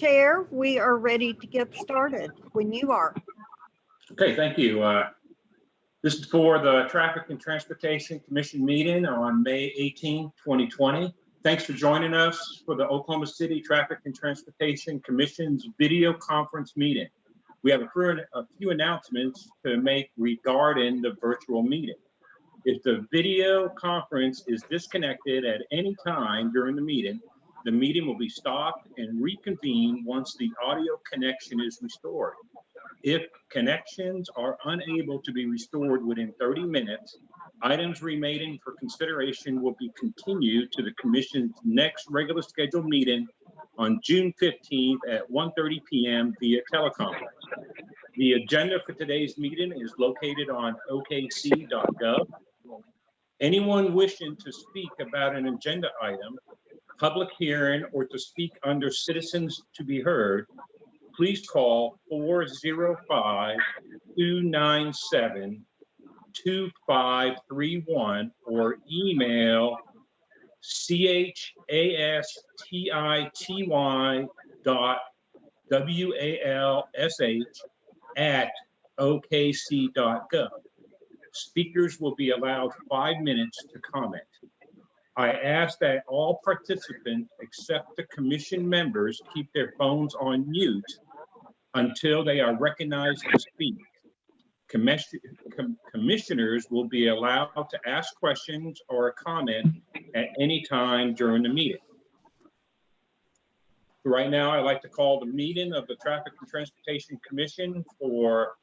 Chair, we are ready to get started when you are. Okay, thank you. This is for the Traffic and Transportation Commission meeting on May 18, 2020. Thanks for joining us for the Oklahoma City Traffic and Transportation Commission's video conference meeting. We have a few announcements to make regarding the virtual meeting. If the video conference is disconnected at any time during the meeting will be stopped and reconvened once the audio connection is restored. If connections are unable to be restored within 30 minutes, items remaining for consideration will be continued to the Commission's next regular scheduled meeting on June 15th at 1:30 p.m. via teleconference. The agenda for today's meeting is located on okc.gov. Anyone wishing to speak about an agenda item, public hearing, or to speak under citizens to be heard, please call 405-297-2531 or email chastity.walsh@okc.gov. Speakers will be allowed 5 minutes to comment. I ask that all participants except the commission members keep their phones on mute until they are recognized to speak. Commissioners will be allowed to ask questions or comment at any time during the meeting. Right now, I'd like to call the meeting of the Traffic and Transportation Commission for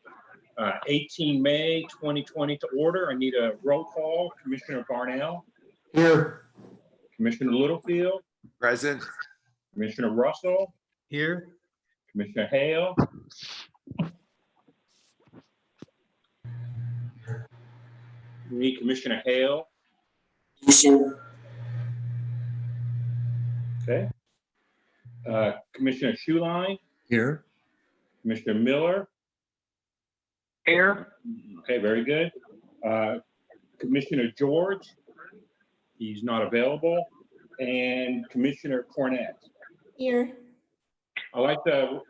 18 May 2020 to order. I need a roll call. Commissioner Barnell. Here. Commissioner Littlefield. Present. Commissioner Russell. Here. Commissioner Hale. We need Commissioner Hale. Okay. Commissioner Schuline. Here. Commissioner Miller. Here. Okay, very good. Commissioner George. He's not available. And Commissioner Cornett. Here. I'd like to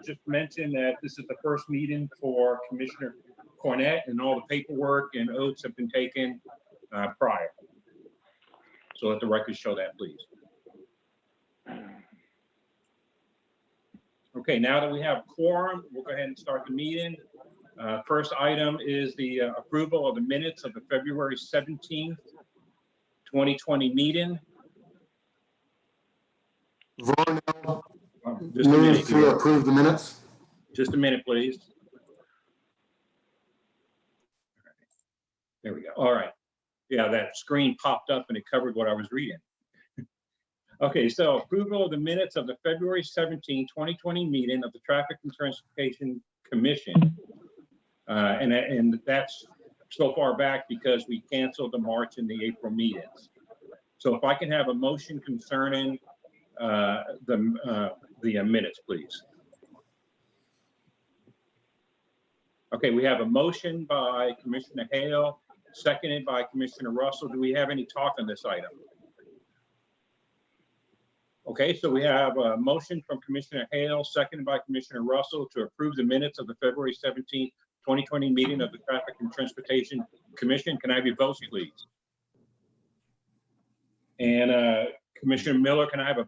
just mention that this is the first meeting for Commissioner Cornett, and all the paperwork and oaths have been taken prior. So let the record show that, please. Okay, now that we have quorum, we'll go ahead and start the meeting. First item is the approval of the minutes of the February 17th, 2020 meeting. Varnell, Just a minute move to here. approve the minutes. Just a minute, please. There we go. All right. Yeah, that screen popped up and it covered what I was reading. Okay, so approval of the minutes of the February 17, 2020 meeting of the Traffic and Transportation Commission. And that's so far back because we canceled the March and the April meetings. So if I can have a motion concerning the minutes, please. Okay, we have a motion by Commissioner Hale, seconded by Commissioner Russell. Do we have any talk on this item? Okay, so we have a motion from Commissioner Hale, seconded by Commissioner Russell to approve the minutes of the February 17th, 2020 meeting of the Traffic and Transportation Commission. Can I have your votes, please? And Commissioner Miller, can I have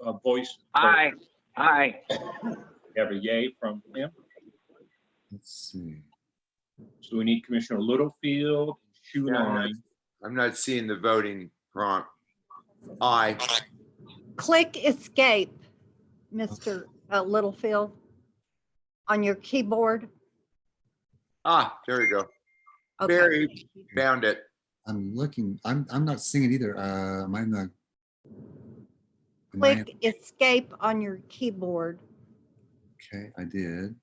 a voice? Aye. Aye. We have a yay from him. Let's see. So we need Commissioner Littlefield, Schuline. I'm not seeing the voting prompt. Aye. Click escape, Mr. Littlefield, on your keyboard. Ah, there we go. Okay. Barry found it. I'm looking. I'm not seeing it either. Am I in the? Click escape on your keyboard. Okay, I did,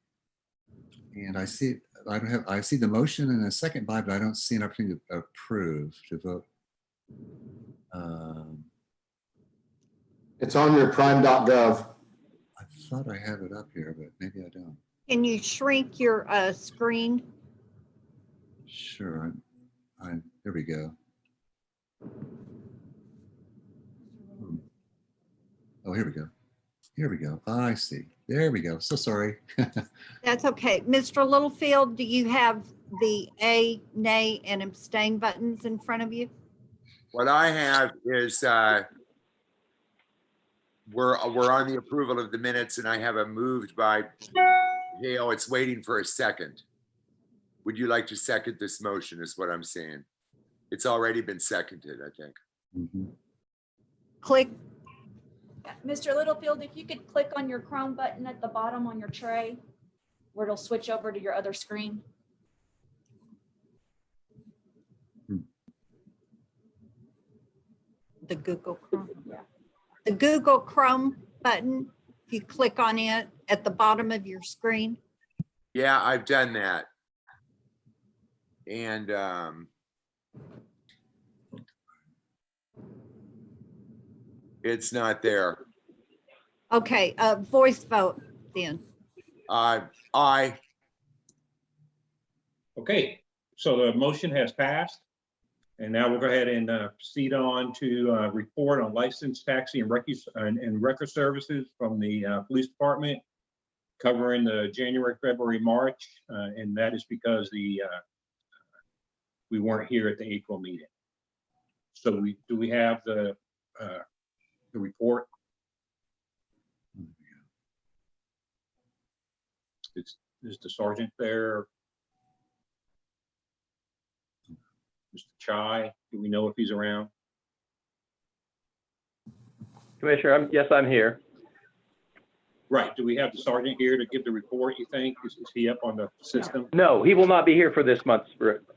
and I see. I don't have. I see the motion and a second by, but I don't see an opportunity to approve to vote. It's on your prime.gov. I thought I have it up here, but maybe I don't. Can you shrink your screen? Sure. Here we go. Oh, here we go. Here we go. I see. There we go. So sorry. That's okay. Mr. Littlefield, do you have the A, nay, and abstain buttons in front of you? What I have is, we're on the approval of the minutes and I have a moved by Hale. It's waiting for a second. Would you like to second this motion is what I'm saying. It's already been seconded, I think. Mhm. Click. Mr. Littlefield, if you could click on your Chrome button at the bottom on your tray, where it'll switch over to your other screen. The Google Chrome. Yeah. The Google Chrome button, if you click on it at the bottom of your screen. Yeah, I've done that. And it's not there. Okay, voice vote then. Aye. Okay, so the motion has passed. And now we'll go ahead and proceed on to report on licensed taxi and record services from the police department, covering the January, February, March, and that is because we weren't here at the April meeting. So do we have the report? Is the sergeant there? Mr. Chai, do we know if he's around? Commissioner, yes, I'm here. Right, do we have the sergeant here to give the report, you think? Is he up on the system? No, he will not be here for this month's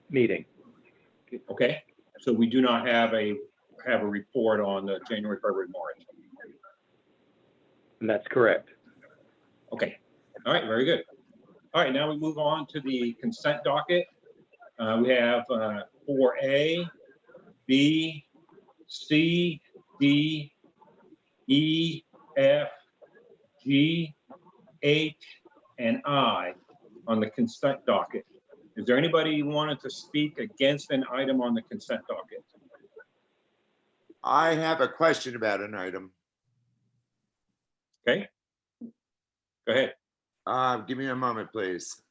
meeting. Okay, so we do not have a report on the January, February, March. And that's correct. Okay, all right, very good. All right, now we move on to the consent docket. We have 4A, B, C, D, E, F, G, H, and I on the consent docket. Is there anybody who wanted to speak against an item on the consent docket? I have a question about an item. Okay, go ahead. Give me a moment, please.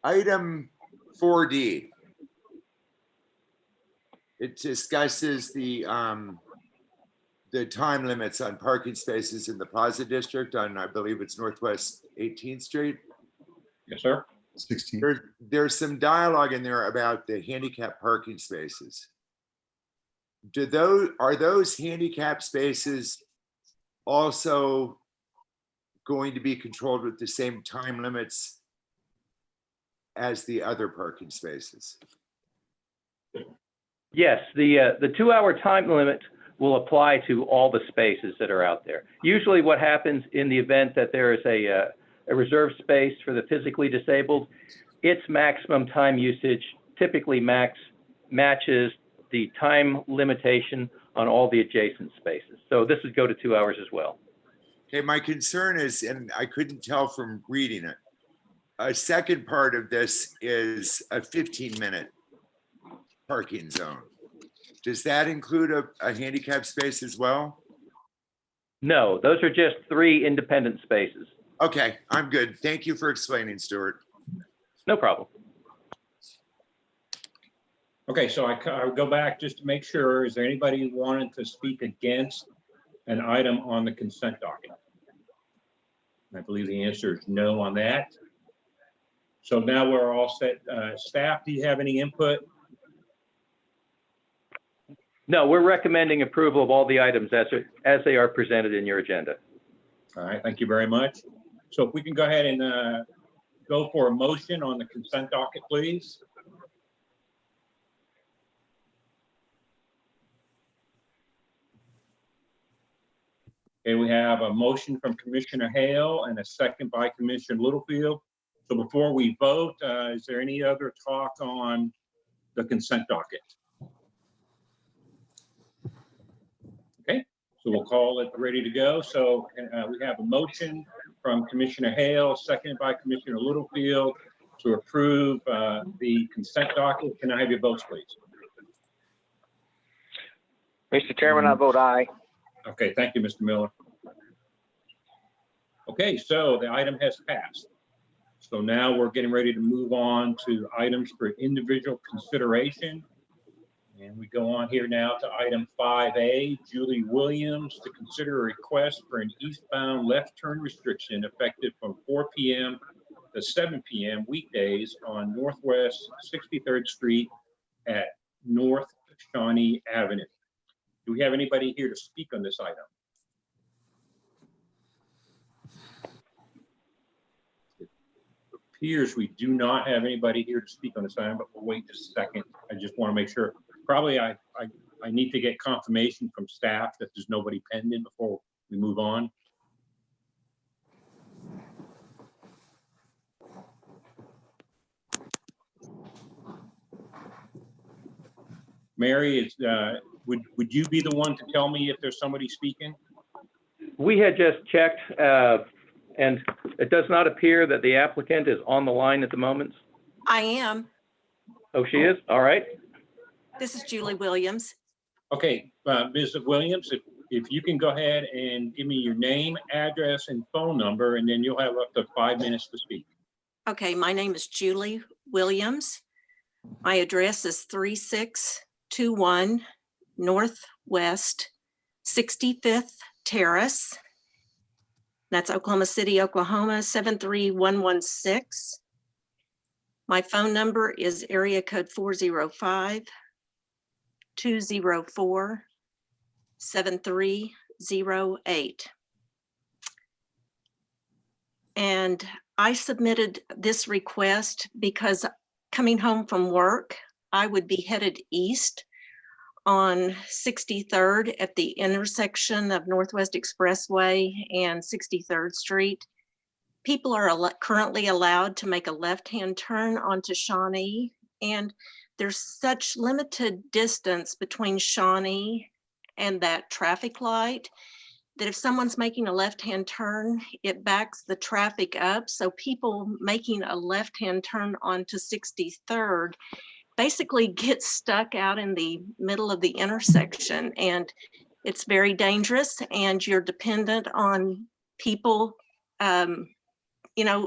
Item 4D. It discusses the time limits on parking spaces in the Plaza District on, I believe it's Northwest 18th Street. Yes, sir. 16. There's some dialogue in there about the handicap parking spaces. Are those handicap spaces also going to be controlled with the same time limits as the other parking spaces? Yes, the 2-hour time limit will apply to all the spaces that are out there. Usually what happens in the event that there is a reserved space for the physically disabled, its maximum time usage typically matches the time limitation on all the adjacent spaces. So this would go to 2 hours as well. Okay, my concern is, and I couldn't tell from reading it, a second part of this is a 15-minute parking zone. Does that include a handicap space as well? No, those are just 3 independent spaces. Okay, I'm good. Thank you for explaining, Stuart. No problem. Okay, so I would go back just to make sure, is there anybody who wanted to speak against an item on the consent docket? I believe the answer is no on that. So now we're all set. Staff, do you have any input? No, we're recommending approval of all the items as they are presented in your agenda. All right, thank you very much. So if we can go ahead and go for a motion on the consent docket, please. Okay, we have a motion from Commissioner Hale and a second by Commissioner Littlefield. So before we vote, is there any other talk on the consent docket? Okay, so we'll call it ready to go. So we have a motion from Commissioner Hale, seconded by Commissioner Littlefield to approve the consent docket. Can I have your votes, please? Mr. Chairman, I vote aye. Okay, thank you, Mr. Miller. Okay, so the item has passed. So now we're getting ready to move on to items for individual consideration. And we go on here now to item 5A, Julie Williams, to consider a request for an eastbound left turn restriction effective from 4 p.m. to 7 p.m. weekdays on Northwest 63rd Street at North Shawnee Avenue. Do we have anybody here to speak on this item? It appears we do not have anybody here to speak on this item, but we'll wait just a second. I just want to make sure. Probably I need to get confirmation from staff that there's nobody pending before we move on. Mary, would you be the one to tell me if there's somebody speaking? We had just checked, and it does not appear that the applicant is on the line at the moment. I am. Oh, she is? All right. This is Julie Williams. Okay, Ms. Williams, if you can go ahead and give me your name, address, and phone number, and then you'll have up to 5 minutes to speak. Okay, my name is Julie Williams. My address is 3621 Northwest 65th Terrace. That's Oklahoma City, Oklahoma 73116. My phone number is area code 405-204-7308. And I submitted this request because coming home from work, I would be headed east on 63rd at the intersection of Northwest Expressway and 63rd Street. People are currently allowed to make a left-hand turn onto Shawnee, and there's such limited distance between Shawnee and that traffic light that if someone's making a left-hand turn, it backs the traffic up. So people making a left-hand turn onto 63rd basically get stuck out in the middle of the intersection, and it's very dangerous, and you're dependent on people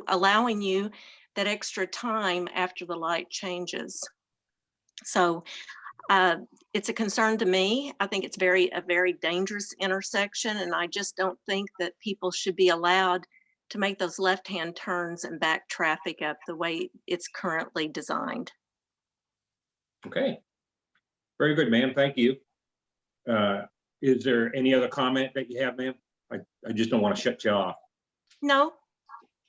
allowing you that extra time after the light changes. So it's a concern to me. I think it's a very dangerous intersection, and I just don't think that people should be allowed to make those left-hand turns and back traffic up the way it's currently designed. Okay, very good, ma'am. Thank you. Is there any other comment that you have, ma'am? I just don't want to shut you off. No.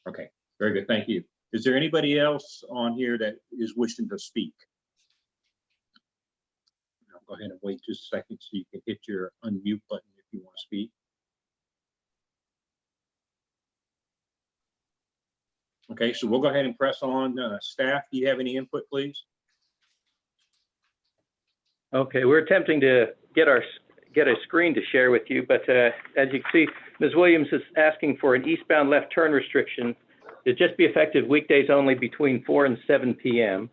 Okay, very good. Thank you. Is there anybody else on here that is wishing to speak? I'll go ahead and wait just a second so you can hit your unmute button if you want to speak. Okay, so we'll go ahead and press on. Staff, do you have any input, please? Okay, we're attempting to get a screen to share with you, but as you can see, Ms. Williams is asking for an eastbound left turn restriction to just be effective weekdays only between 4 and 7 p.m.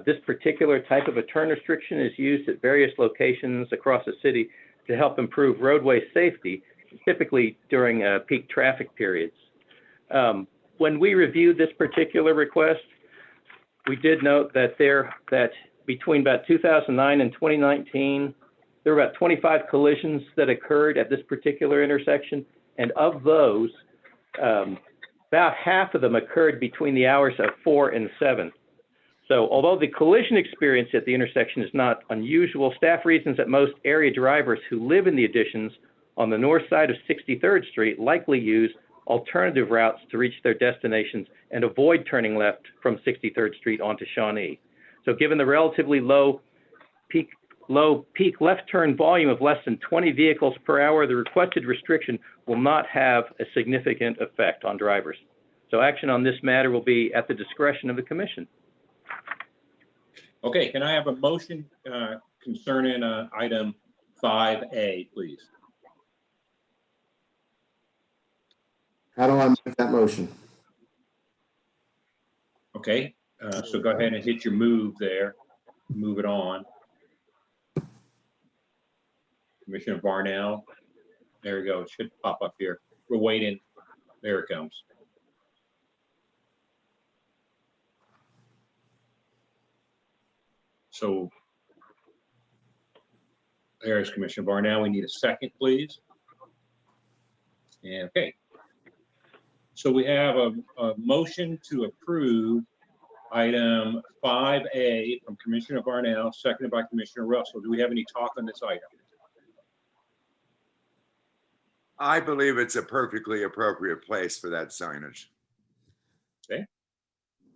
This particular type of a turn restriction is used at various locations across the city to help improve roadway safety, typically during peak traffic periods. When we reviewed this particular request, we did note that between about 2009 and 2019, there were about 25 collisions that occurred at this particular intersection. And of those, about half of them occurred between the hours of 4 and 7. So although the collision experience at the intersection is not unusual, staff reasons that most area drivers who live in the additions on the north side of 63rd Street likely use alternative routes to reach their destinations and avoid turning left from 63rd Street onto Shawnee. So given the relatively low peak left turn volume of less than 20 vehicles per hour, the requested restriction will not have a significant effect on drivers. So action on this matter will be at the discretion of the commission. Okay, can I have a motion concerning item 5A, please? How do I make that motion? Okay, so go ahead and hit your move there. Move it on. Commissioner Barnell. There we go. It should pop up here. We're waiting. There it comes. So there's Commissioner Barnell. We need a second, please. And okay. So we have a motion to approve item 5A from Commissioner Barnell, seconded by Commissioner Russell. Do we have any talk on this item? I believe it's a perfectly appropriate place for that signage.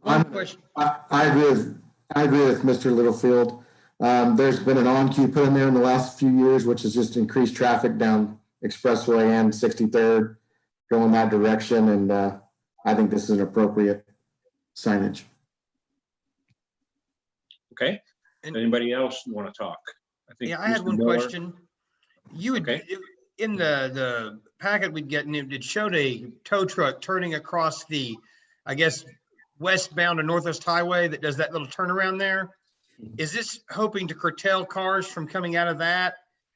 I agree with Mr. Littlefield. There's been an on-queue put in there in the last few years, which has just increased traffic down Expressway and 63rd going that direction. And I think this is an appropriate signage. Okay. And- Anybody else want to talk? I think. Yeah, I had Mr. one Miller- question. You would, Okay. in the packet we'd get, it showed a tow truck turning across the, I guess, westbound or Northwest Highway that does that little turnaround there. Is this hoping to curtail cars from coming out of that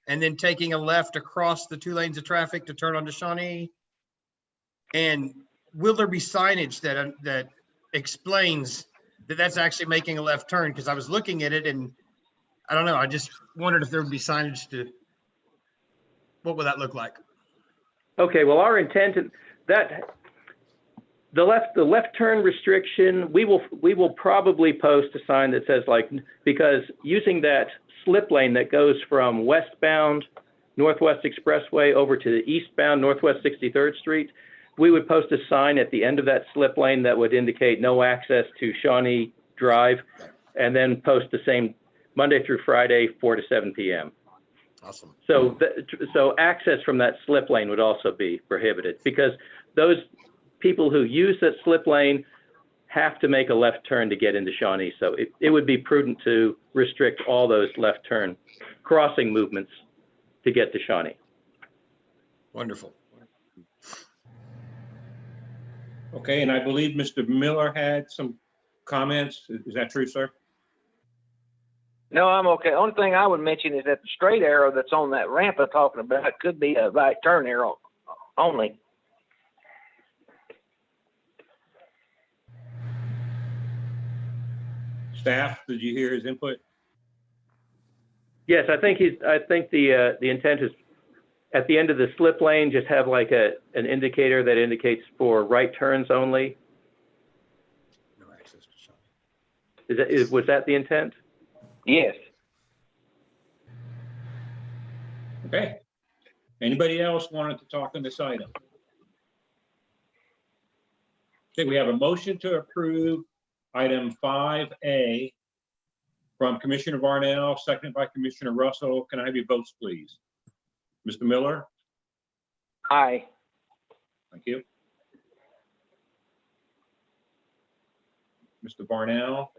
and then taking a left across the 2 lanes of traffic to turn onto Shawnee? And will there be signage that explains that that's actually making a left turn? Because I was looking at it and I don't know, I just wondered if there would be signage what would that look like? Okay, well, our intent is that the left turn restriction, we will probably post a sign that says, like, because using that slip lane that goes from westbound Northwest Expressway over to the eastbound Northwest 63rd Street, we would post a sign at the end of that slip lane that would indicate no access to Shawnee Drive, and then post the same Monday through Friday, 4 to 7 p.m. Awesome. So, so access from that slip lane would also be prohibited, because those people who use that slip lane have to make a left turn to get into Shawnee. So it would be prudent to restrict all those left turn crossing movements to get to Shawnee. Wonderful. Okay, and I believe Mr. Miller had some comments. Is that true, sir? No, I'm okay. Only thing I would mention is that the straight arrow that's on that ramp I'm talking about could be a right turn arrow only. Staff, did you hear his input? Yes, I think the intent is at the end of the slip lane, just have like an indicator that indicates for right turns only. No access to Shawnee. Was that the intent? Yes. Okay. Anybody else wanted to talk on this item? Okay, we have a motion to approve item 5A from Commissioner Barnell, seconded by Commissioner Russell. Can I have your votes, please? Mr. Miller? Aye. Thank you. Mr. Barnell?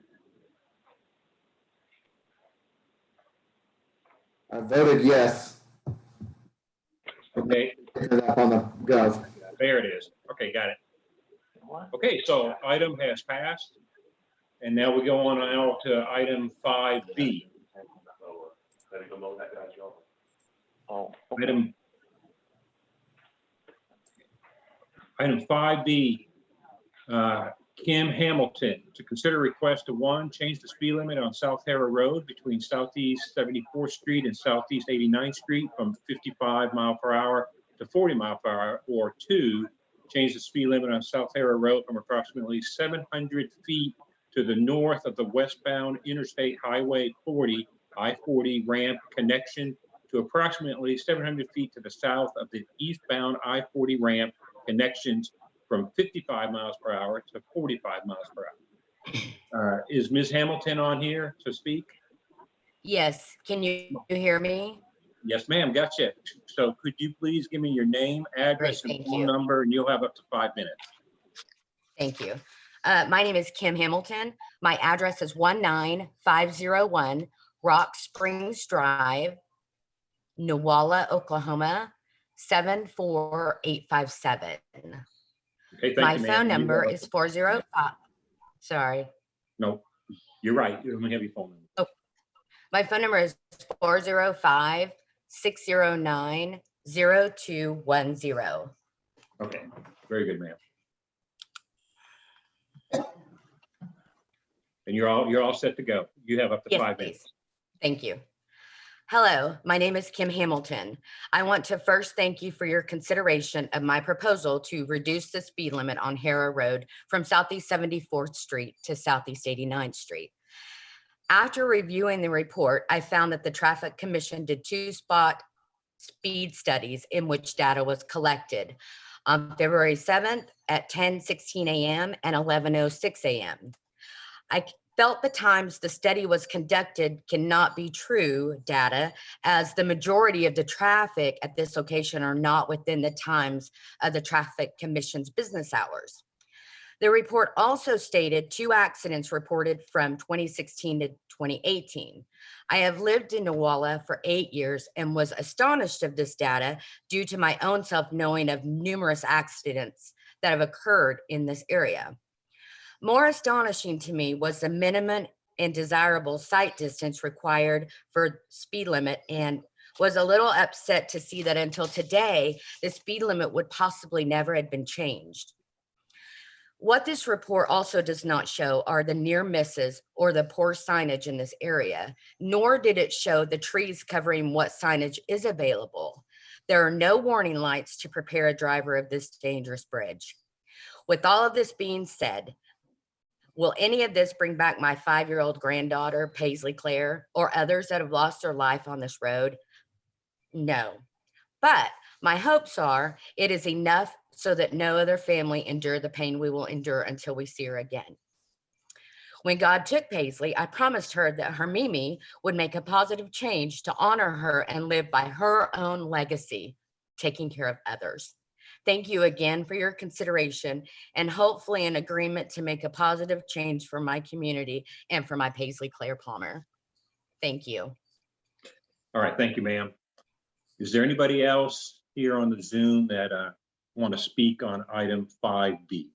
I voted yes. Okay, Pick it up on the gov. there it is. Okay, got it. Okay, so item has passed. And now we go on now to item 5B. Oh, Item 5B, Kim Hamilton, to consider request to one, change the speed limit on South Harrow Road between Southeast 74th Street and Southeast 89th Street from 55 mile per hour to 40 mile per hour, or two, change the speed limit on South Harrow Road from approximately 700 feet to the north of the westbound Interstate Highway 40, I-40 ramp connection to approximately 700 feet to the south of the eastbound I-40 ramp connections from 55 miles per hour to 45 miles per hour. Is Ms. Hamilton on here to speak? Yes, can you hear me? Yes, ma'am, gotcha. So could you please give me your name, address, Great, and thank phone you. number, and you'll have up to 5 minutes. Thank you. My name is Kim Hamilton. My address is 19501 Rock Springs Drive, Newalla, Oklahoma, 74857. Okay, thank My you, ma'am. phone You number have- is 405. Sorry. No, you're right. Let me have your phone number. My phone number is 405-609-0210. Okay, very good, ma'am. And you're all set to go. You have up to Yes, 5 please. minutes. Thank you. Hello, my name is Kim Hamilton. I want to first thank you for your consideration of my proposal to reduce the speed limit on Harrow Road from Southeast 74th Street to Southeast 89th Street. After reviewing the report, I found that the Traffic Commission did 2 spot speed studies in which data was collected on February 7th at 10:16 a.m. and 11:06 a.m. I felt the times the study was conducted cannot be true data, as the majority of the traffic at this location are not within the times of the Traffic Commission's business hours. The report also stated 2 accidents reported from 2016 to 2018. I have lived in Newalla for 8 years and was astonished of this data due to my own self knowing of numerous accidents that have occurred in this area. More astonishing to me was the minimum and desirable sight distance required for speed limit, and was a little upset to see that until today, the speed limit would possibly never have been changed. What this report also does not show are the near misses or the poor signage in this area, nor did it show the trees covering what signage is available. There are no warning lights to prepare a driver of this dangerous bridge. With all of this being said, will any of this bring back my 5-year-old granddaughter, Paisley Claire, or others that have lost their life on this road? No. But my hopes are it is enough so that no other family endure the pain we will endure until we see her again. When God took Paisley, I promised her that her Mimi would make a positive change to honor her and live by her own legacy, taking care of others. Thank you again for your consideration and hopefully an agreement to make a positive change for my community and for my Paisley Claire Palmer. Thank you. All right, thank you, ma'am. Is there anybody else here on the Zoom that want to speak on item 5B?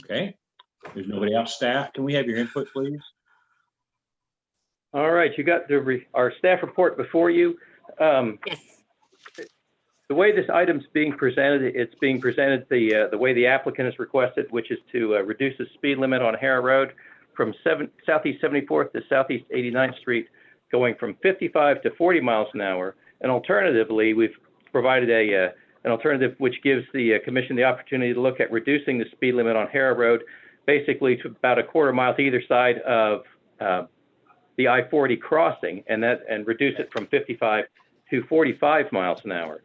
Okay, there's nobody else. Staff, can we have your input, please? All right, you got our staff report before you. Yes. The way this item's being presented, it's being presented the way the applicant has requested, which is to reduce the speed limit on Harrow Road from Southeast 74th to Southeast 89th Street, going from 55 to 40 miles an hour. And alternatively, we've provided an alternative which gives the commission the opportunity to look at reducing the speed limit on Harrow Road, basically to about a quarter mile to either side of the I-40 crossing, and reduce it from 55 to 45 miles an hour.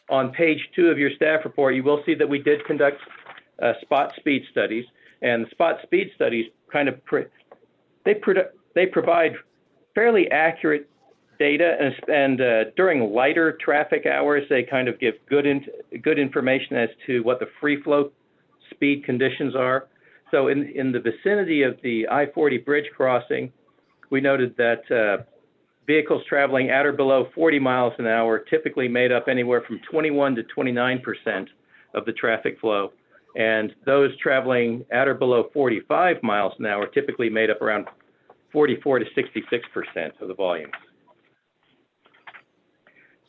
On page 2 of your staff report, you will see that we did conduct spot speed studies, and the spot speed studies kind of they provide fairly accurate data, and during lighter traffic hours, they kind of give good information as to what the free flow speed conditions are. So in the vicinity of the I-40 bridge crossing, we noted that vehicles traveling at or below 40 miles an hour typically made up anywhere from 21 to 29% of the traffic flow. And those traveling at or below 45 miles an hour typically made up around 44 to 66% of the volume.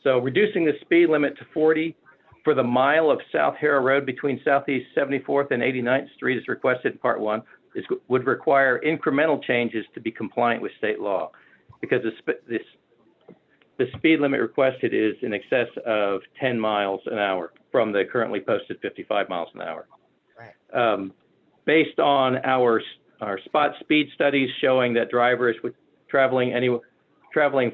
So reducing the speed limit to 40 for the mile of South Harrow Road between Southeast 74th and 89th Street is requested in Part 1, would require incremental changes to be compliant with state law, because the speed limit requested is in excess of 10 miles an hour from the currently posted 55 miles an hour. Right. Based on our spot speed studies showing that drivers traveling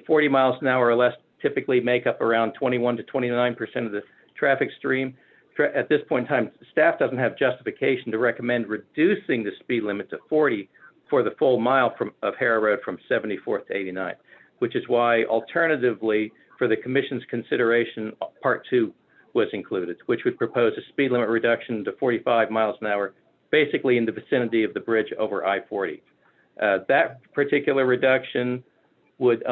40 miles an hour or less typically make up around 21 to 29% of the traffic stream. At this point in time, staff doesn't have justification to recommend reducing the speed limit to 40 for the full mile of Harrow Road from 74th to 89th, which is why alternatively for the commission's consideration, Part 2 was included, which would propose a speed limit reduction to 45 miles an hour, basically in the vicinity of the bridge over I-40. That particular reduction would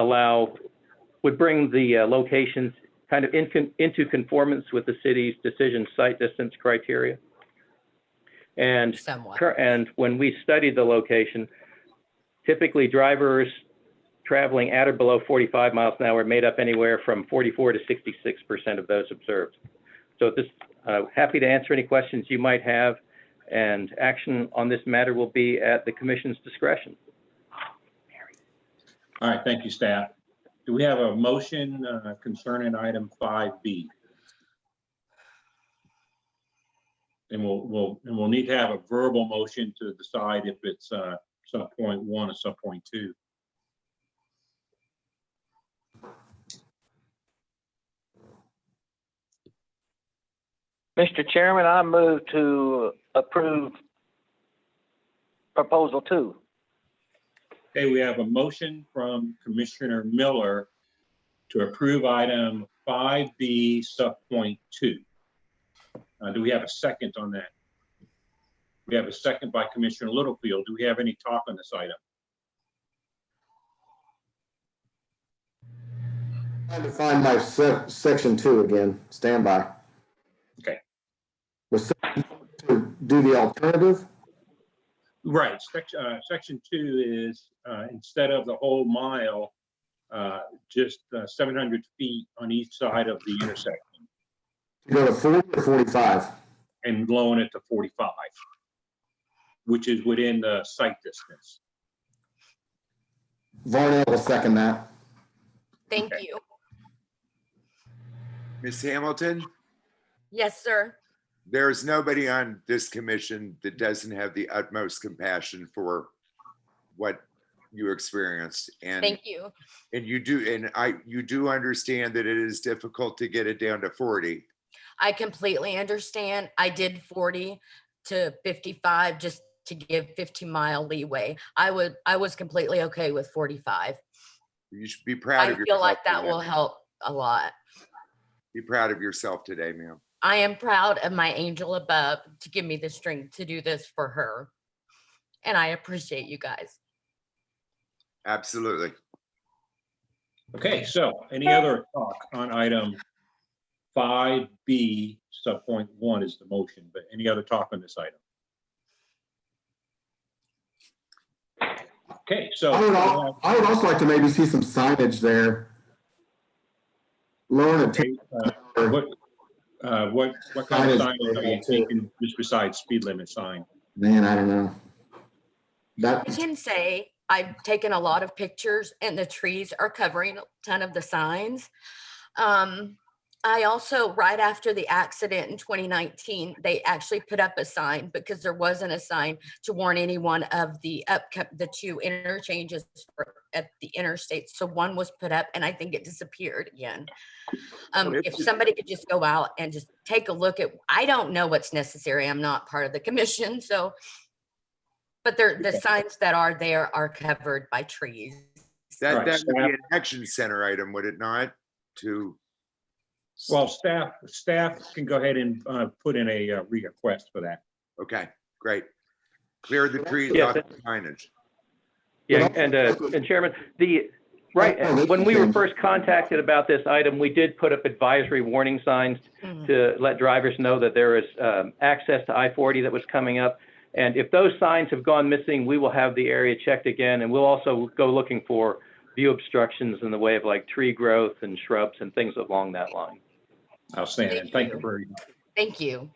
bring the locations kind of into conformance with the city's decision site distance criteria. And when we studied the location, typically drivers traveling at or below 45 miles an hour made up anywhere from 44 to 66% of those observed. So at this, happy to answer any questions you might have, and action on this matter will be at the commission's discretion. All right, thank you, staff. Do we have a motion concerning item 5B? And we'll need to have a verbal motion to decide if it's sub point 1 or sub point 2. Mr. Chairman, I move to approve proposal 2. Okay, we have a motion from Commissioner Miller to approve item 5B sub point 2. Do we have a second on that? We have a second by Commissioner Littlefield. Do we have any talk on this item? Trying to find my section 2 again. Stand by. Okay. Was to do the alternative? Right. Section 2 is instead of the whole mile, just 700 feet on each side of the intersection. To go to 40 or 45? And lowering it to 45, which is within the sight distance. Varnell will second that. Thank you. Ms. Hamilton, Yes, sir. there's nobody on this commission that doesn't have the utmost compassion for what you experienced. And Thank you. you do understand that it is difficult to get it down to 40. I completely understand. I did 40 to 55 just to give 15-mile leeway. I was completely okay with 45. You should be proud I of yourself. feel like that today. will help a lot. Be proud of yourself today, ma'am. I am proud of my angel above to give me the strength to do this for her. And I appreciate you guys. Absolutely. Okay, so any other talk on item 5B sub point 1 is the motion, but any other talk on this item? Okay, so I would also like to maybe see some signage there. Lauren, what kind of sign are you thinking just besides speed limit sign? Man, I don't know. I can say I've taken a lot of pictures and the trees are covering a ton of the signs. I also, right after the accident in 2019, they actually put up a sign because there wasn't a sign to warn anyone of the two interchanges at the interstate. So one was put up and I think it disappeared again. If somebody could just go out and just take a look at, I don't know what's necessary. I'm not part of the commission. So, but the signs that are there are covered by trees. That would be an action center item, would it not? Well, staff can go ahead and put in a request for that. Okay, great. Clear the trees Yes, off the signage. Yeah, and Chairman, when we were first contacted about this item, we did put up advisory warning signs to let drivers know that there is access to I-40 that was coming up. And if those signs have gone missing, we will have the area checked again, and we'll also go looking for view obstructions in the way of like tree growth and shrubs and things along that line. Outstanding. Thank you very much. Thank you.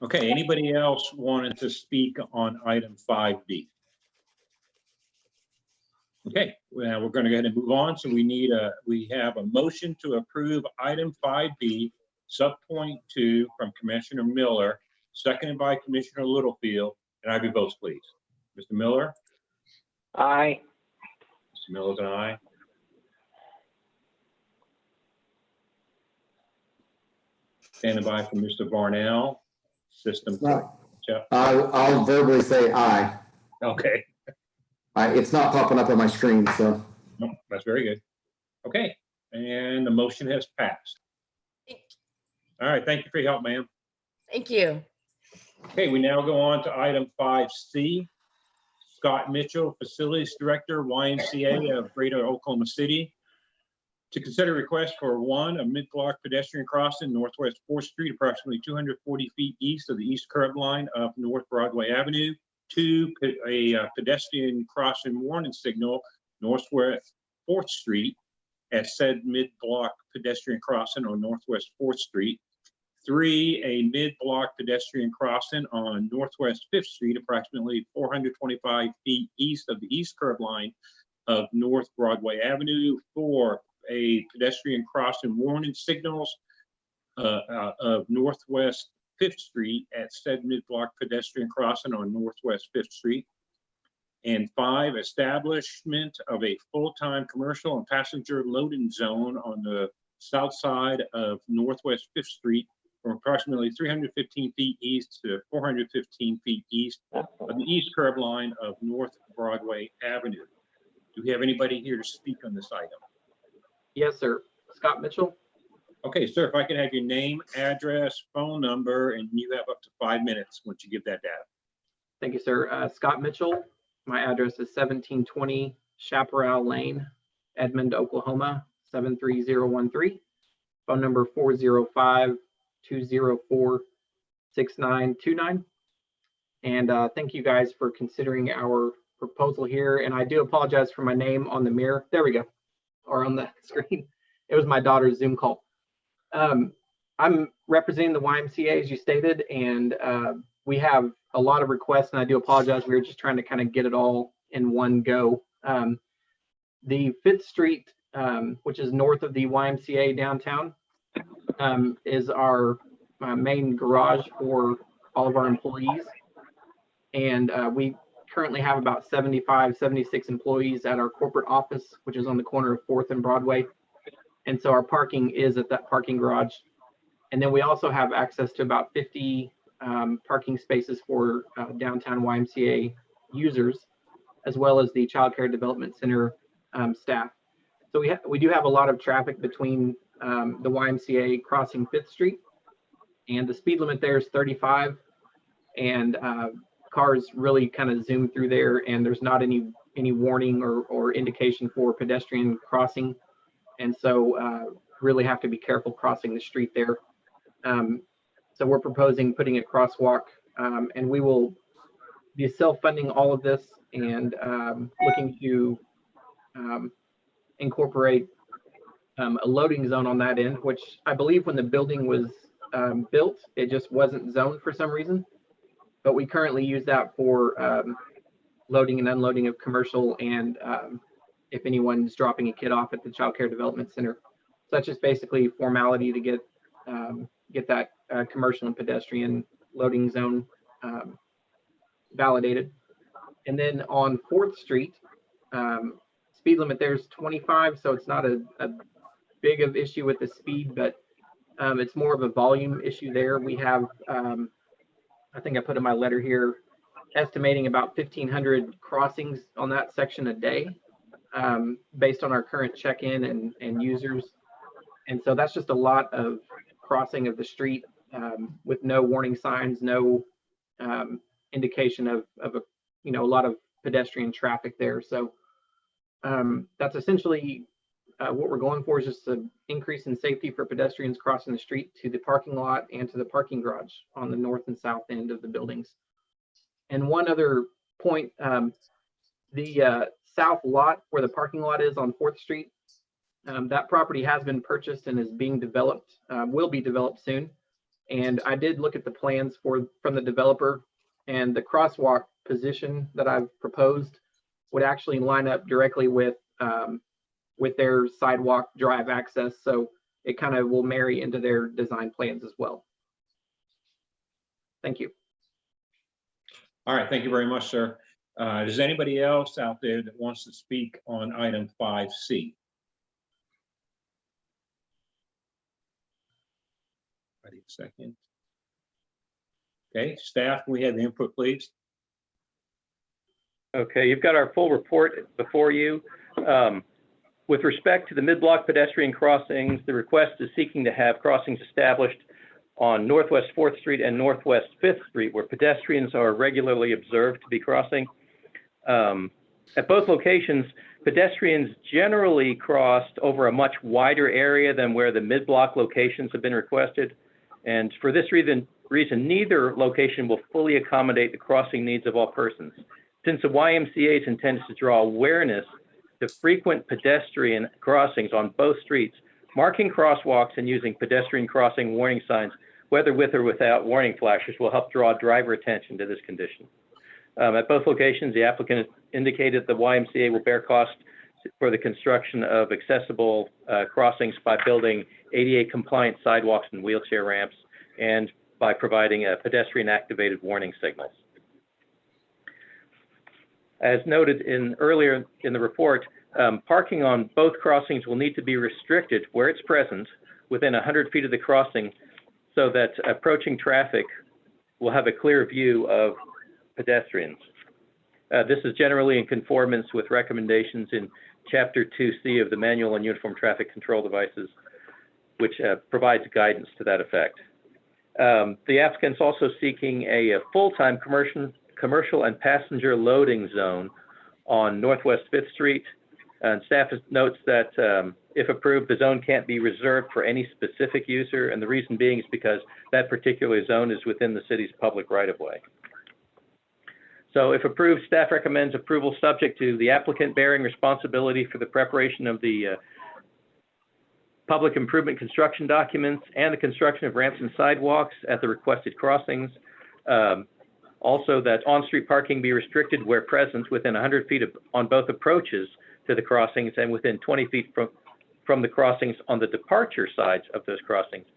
Okay, anybody else wanting to speak on item 5B? Okay, well, we're going to go ahead and move on. So we have a motion to approve item 5B sub point 2 from Commissioner Miller, seconded by Commissioner Littlefield, and I be votes, please. Mr. Miller? Aye. Mr. Miller's an aye. Standing by for Mr. Varnell. System. I'll verbally say aye. Okay. It's not popping up on my screen, so. No, that's very good. Okay, and the motion has passed. All right, thank you for your help, ma'am. Thank you. Okay, we now go on to item 5C. Scott Mitchell, Facilities Director, YMCA of Greater Oklahoma City, to consider request for 1, a mid-block pedestrian crossing Northwest 4th Street, approximately 240 feet east of the east curb line of North Broadway Avenue. 2, a pedestrian crossing warning signal northwest 4th Street at said mid-block pedestrian crossing on Northwest 4th Street. 3, a mid-block pedestrian crossing on Northwest 5th Street, approximately 425 feet east of the east curb line of North Broadway Avenue. 4, a pedestrian crossing warning signals of Northwest 5th Street at said mid-block pedestrian crossing on Northwest 5th Street. And 5, establishment of a full-time commercial and passenger loading zone on the south side of Northwest 5th Street from approximately 315 feet east to 415 feet east of the east curb line of North Broadway Avenue. Do we have anybody here to speak on this item? Yes, sir. Scott Mitchell. Okay, sir, if I can have your name, address, phone number, and you have up to 5 minutes once you give that data. Thank you, sir. Scott Mitchell. My address is 1720 Chaparral Lane, Edmond, Oklahoma, 73013. Phone number 405-204-6929. And thank you guys for considering our proposal here. And I do apologize for my name on the mirror. There we go. Or on the screen. It was my daughter's Zoom call. I'm representing the YMCA, as you stated, and we have a lot of requests, and I do apologize. We were just trying to kind of get it all in one go. The 5th Street, which is north of the YMCA downtown, is our main garage for all of our employees. And we currently have about 75, 76 employees at our corporate office, which is on the corner of 4th and Broadway. And so our parking is at that parking garage. And then we also have access to about 50 parking spaces for downtown YMCA users, as well as the Child Care Development Center staff. So we do have a lot of traffic between the YMCA crossing 5th Street, and the speed limit there is 35, and cars really kind of zoom through there, and there's not any warning or indication for pedestrian crossing, and so really have to be careful crossing the street there. So we're proposing putting a crosswalk, and we will be self-funding all of this and looking to incorporate a loading zone on that end, which I believe when the building was built, it just wasn't zoned for some reason. But we currently use that for loading and unloading of commercial, and if anyone's dropping a kid off at the Child Care Development Center. So that's just basically formality to get that commercial and pedestrian loading zone validated. And then on 4th Street, speed limit there is 25, so it's not a big of issue with the speed, but it's more of a volume issue there. We have, I think I put in my letter here, estimating about 1,500 crossings on that section a day, based on our current check-in and users. And so that's just a lot of crossing of the street with no warning signs, no indication of a lot of pedestrian traffic there. So that's essentially what we're going for, is just an increase in safety for pedestrians crossing the street to the parking lot and to the parking garage on the north and south end of the buildings. And one other point, the south lot where the parking lot is on 4th Street, that property has been purchased and is being developed, will be developed soon. And I did look at the plans from the developer, and the crosswalk position that I've proposed would actually line up directly with their sidewalk drive access. So it kind of will marry into their design plans as well. Thank you. All right, thank you very much, sir. Is anybody else out there that wants to speak on item 5C? Ready a second. Okay, staff, can we have the input, please? Okay, you've got our full report before you. With respect to the mid-block pedestrian crossings, the request is seeking to have crossings established on Northwest 4th Street and Northwest 5th Street, where pedestrians are regularly observed to be crossing. At both locations, pedestrians generally crossed over a much wider area than where the mid-block locations have been requested. And for this reason, neither location will fully accommodate the crossing needs of all persons. Since the YMCA is intended to draw awareness to frequent pedestrian crossings on both streets, marking crosswalks and using pedestrian crossing warning signs, whether with or without warning flashers, will help draw driver attention to this condition. At both locations, the applicant indicated the YMCA will bear cost for the construction of accessible crossings by building ADA compliant sidewalks and wheelchair ramps, and by providing pedestrian activated warning signals. As noted earlier in the report, parking on both crossings will need to be restricted where it's present within 100 feet of the crossing, so that approaching traffic will have a clear view of pedestrians. This is generally in conformance with recommendations in Chapter 2C of the Manual on Uniform Traffic Control Devices, which provides guidance to that effect. The applicant's also seeking a full-time commercial and passenger loading zone on Northwest 5th Street. And staff notes that if approved, the zone can't be reserved for any specific user, and the reason being is because that particular zone is within the city's public right-of-way. So if approved, staff recommends approval subject to the applicant bearing responsibility for the preparation of the public improvement construction documents and the construction of ramps and sidewalks at the requested crossings. Also, that on-street parking be restricted where present within 100 feet on both approaches to the crossings and within 20 feet from the crossings on the departure sides of those crossings.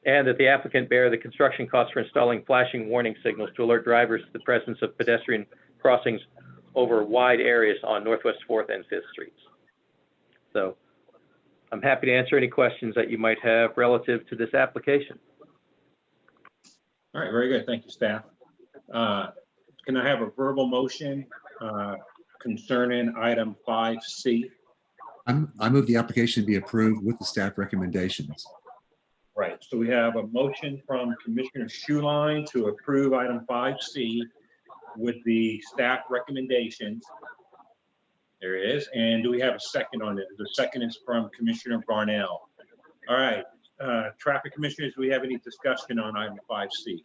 And that the applicant bear the construction costs for installing flashing warning signals to alert drivers to the presence of pedestrian crossings over wide areas on Northwest 4th and 5th Streets. So I'm happy to answer any questions that you might have relative to this application. All right, very good. Thank you, staff. Can I have a verbal motion concerning item 5C? I move the application be approved with the staff recommendations. Right, so we have a motion from Commissioner Schuline to approve item 5C with the staff recommendations. There it is. And do we have a second on it? The second is from Commissioner Barnell. All right, traffic commissioners, do we have any discussion on item 5C?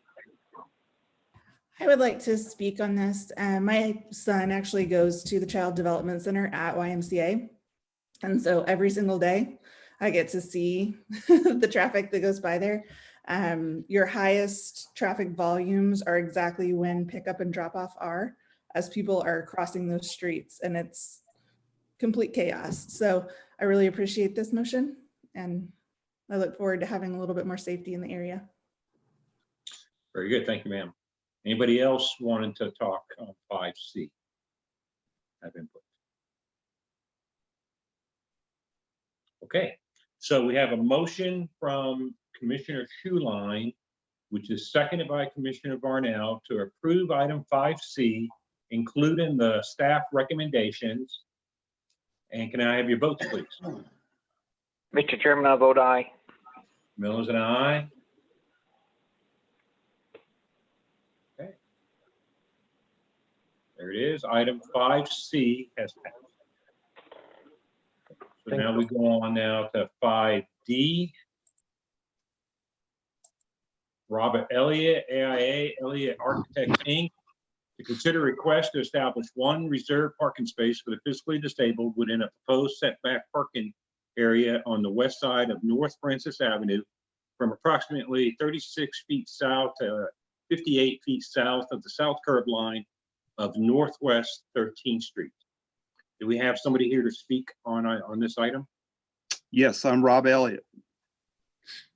I would like to speak on this. My son actually goes to the Child Development Center at YMCA. And so every single day I get to see the traffic that goes by there. Your highest traffic volumes are exactly when pickup and drop off are, as people are crossing those streets, and it's complete chaos. So I really appreciate this motion, and I look forward to having a little bit more safety in the area. Very good, thank you, ma'am. Anybody else wanting to talk on 5C? Have input. Okay, so we have a motion from Commissioner Schuline, which is seconded by Commissioner Barnell, to approve item 5C, including the staff recommendations. And can I have your votes, please? Mr. Chairman, I vote aye. Miller's an aye. Okay. There it is. Item 5C has passed. So now we go on now to 5D. Robert Elliott, AIA, Elliott Architects, Inc., to consider request to establish one reserved parking space for the physically disabled within a proposed setback parking area on the west side of North Francis Avenue from approximately 36 feet south to 58 feet south of the south curb line of Northwest 13th Street. Do we have somebody here to speak on this item? Yes, I'm Rob Elliott.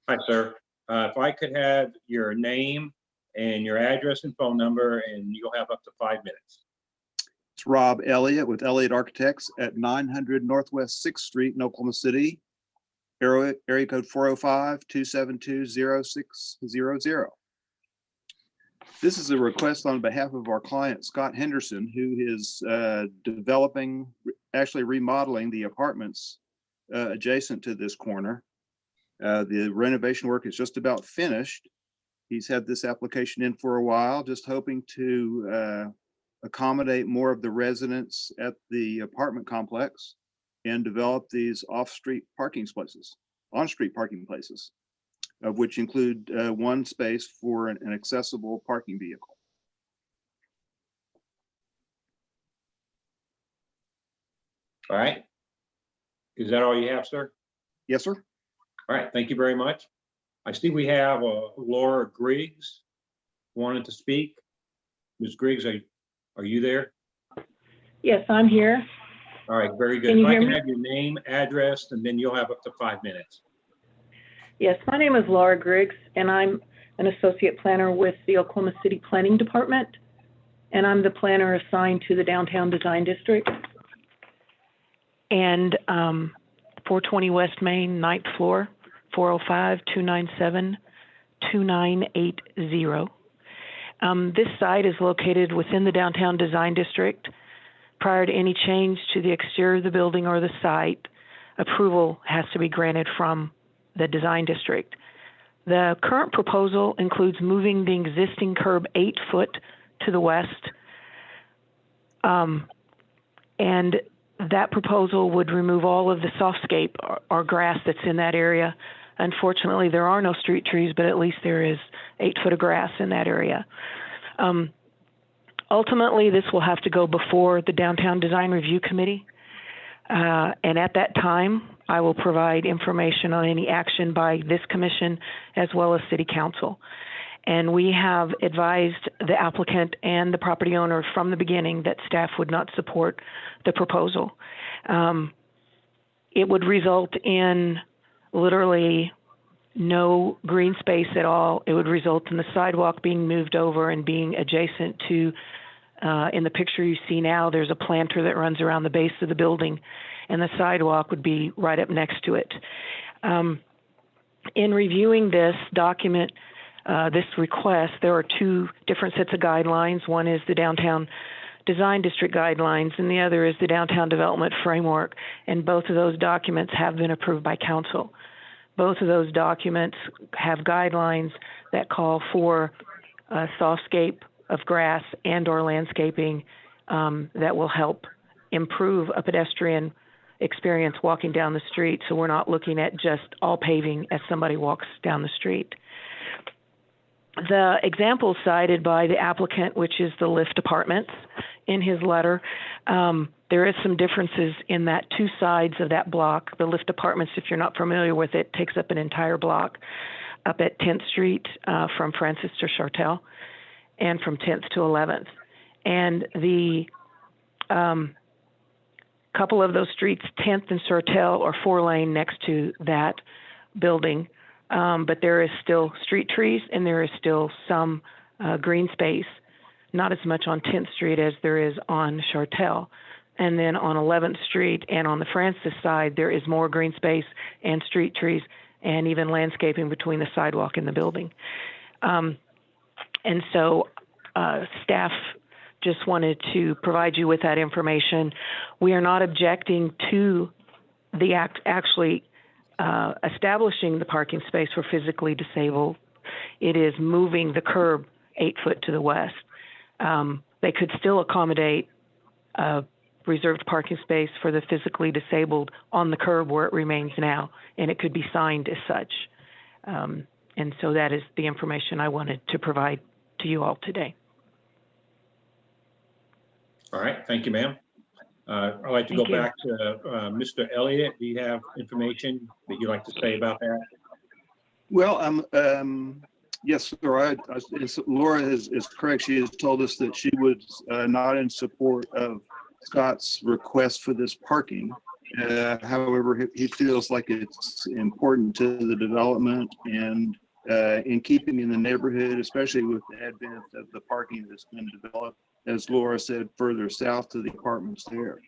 Hi, sir. If I could have your name and your address and phone number, and you'll have up to 5 minutes. It's Rob Elliott with Elliott Architects at 900 Northwest 6th Street in Oklahoma City. Area code 405-272-0600. This is a request on behalf of our client, Scott Henderson, who is actually remodeling the apartments adjacent to this corner. The renovation work is just about finished. He's had this application in for a while, just hoping to accommodate more of the residents at the apartment complex and develop these on-street parking places, of which include one space for an accessible parking vehicle. All right. Is that all you have, sir? Yes, sir. All right, thank you very much. I see we have Laura Griggs wanted to speak. Ms. Griggs, are you there? Yes, I'm here. All right, very good. Can you If I hear can me? have your name, address, and then you'll have up to 5 minutes. Yes, my name is Laura Griggs, and I'm an associate planner with the Oklahoma City Planning Department, and I'm the planner assigned to the Downtown Design District. And 420 West Main, 9th floor, 405-297-2980. This site is located within the Downtown Design District. Prior to any change to the exterior of the building or the site, approval has to be granted from the design district. The current proposal includes moving the existing curb 8 foot to the west. And that proposal would remove all of the softscape or grass that's in that area. Unfortunately, there are no street trees, but at least there is 8 foot of grass in that area. Ultimately, this will have to go before the Downtown Design Review Committee. And at that time, I will provide information on any action by this commission as well as City Council. And we have advised the applicant and the property owner from the beginning that staff would not support the proposal. It would result in literally no green space at all. It would result in the sidewalk being moved over and being adjacent to, in the picture you see now, there's a planter that runs around the base of the building, and the sidewalk would be right up next to it. In reviewing this document, this request, there are 2 different sets of guidelines. One is the Downtown Design District guidelines, and the other is the Downtown Development Framework, and both of those documents have been approved by council. Both of those documents have guidelines that call for a softscape of grass and or landscaping that will help improve a pedestrian experience walking down the street, so we're not looking at just all paving as somebody walks down the street. The example cited by the applicant, which is the lift apartments, in his letter, there is some differences in that 2 sides of that block. The lift apartments, if you're not familiar with it, takes up an entire block up at 10th Street from Francis to Chartel and from 10th to 11th. And the couple of those streets, 10th and Chartel, are 4-lane next to that building. But there is still street trees and there is still some green space, not as much on 10th Street as there is on Chartel. And then on 11th Street and on the Francis side, there is more green space and street trees and even landscaping between the sidewalk and the building. And so staff just wanted to provide you with that information. We are not objecting to the actually establishing the parking space for physically disabled. It is moving the curb 8 foot to the west. They could still accommodate a reserved parking space for the physically disabled on the curb where it remains now, and it could be signed as such. And so that is the information I wanted to provide to you all today. All right, thank you, ma'am. I'd like to go back to Mr. Elliott. Do you have information that you'd like to say about that? Well, yes, sir. Laura is correct. She has told us that she was not in support of Scott's request for this parking. However, he feels like it's important to the development and in keeping in the neighborhood, especially with the advent of the parking that's been developed, as Laura said, further south to the apartments there.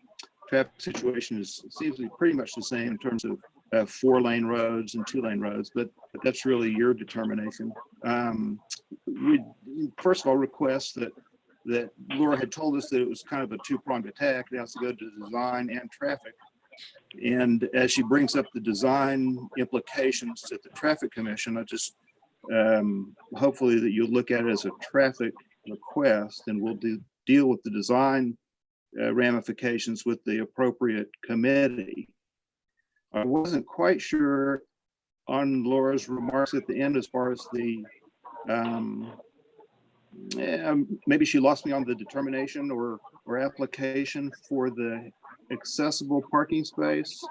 Traffic situation seems to be pretty much the same in terms of 4-lane roads and 2-lane roads, but that's really your determination. We first of all request that Laura had told us that it was kind of a 2-pronged attack. It has to go to design and traffic. And as she brings up the design implications at the Traffic Commission, I just hopefully that you'll look at it as a traffic request, and we'll deal with the design ramifications with the appropriate committee. I wasn't quite sure on Laura's remarks at the end as far as the maybe she lost me on the determination or application for the accessible parking space.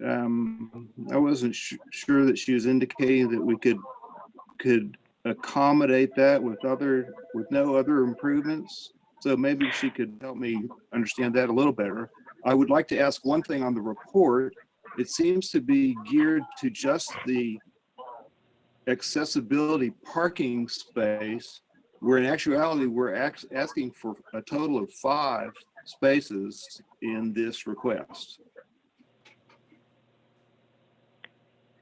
I wasn't sure that she was indicating that we could accommodate that with no other improvements. So maybe she could help me understand that a little better. I would like to ask one thing on the report. It seems to be geared to just the accessibility parking space, where in actuality, we're asking for a total of 5 spaces in this request.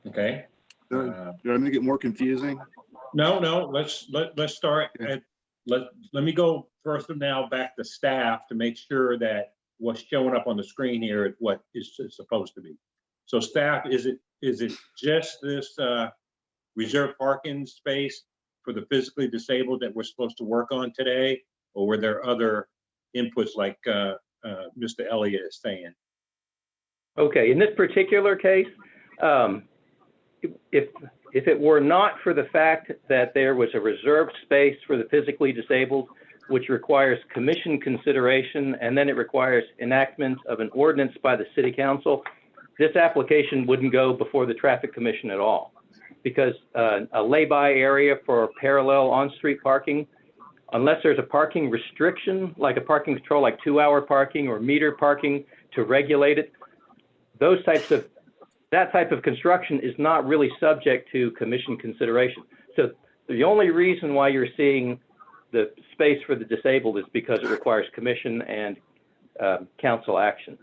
Okay. Did I make it more confusing? No, let's start at, let me go first of now back to staff to make sure that what's showing up on the screen here is what is supposed to be. So staff, is it just this reserved parking space for the physically disabled that we're supposed to work on today? Or were there other inputs like Mr. Elliott is saying? Okay, in this particular case, if it were not for the fact that there was a reserved space for the physically disabled, which requires commission consideration, and then it requires enactment of an ordinance by the city council, this application wouldn't go before the traffic commission at all. Because a lay-by area for parallel on-street parking, unless there's a parking restriction, like a parking control, like 2-hour parking or meter parking to regulate it, that type of construction is not really subject to commission consideration. So the only reason why you're seeing the space for the disabled is because it requires commission and council action.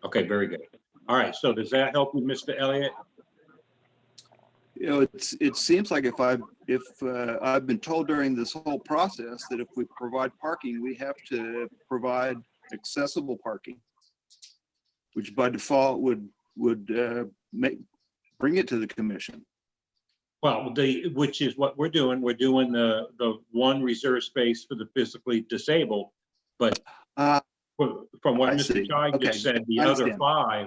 Okay, very good. All right, so does that help you, Mr. Elliott? You know, it seems like if I've been told during this whole process that if we provide parking, we have to provide accessible parking, which by default would bring it to the commission. Well, which is what we're doing. We're doing the one reserved space for the physically disabled, but from what Mr. Chai just said, the other 5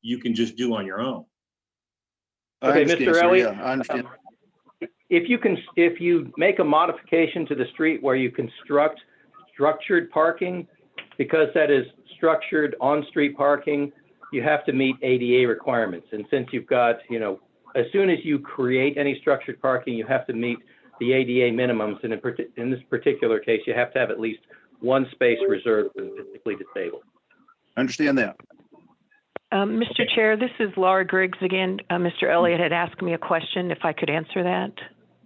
you can just do on your own. Okay, Mr. Elliott, yeah, I understand. If you make a modification to the street where you construct structured parking, because that is structured on-street parking, you have to meet ADA requirements. And since you've got, as soon as you create any structured parking, you have to meet the ADA minimums. And in this particular case, you have to have at least 1 space reserved for the physically disabled. I understand that. Mr. Chair, this is Laura Griggs again. Mr. Elliott had asked me a question, if I could answer that.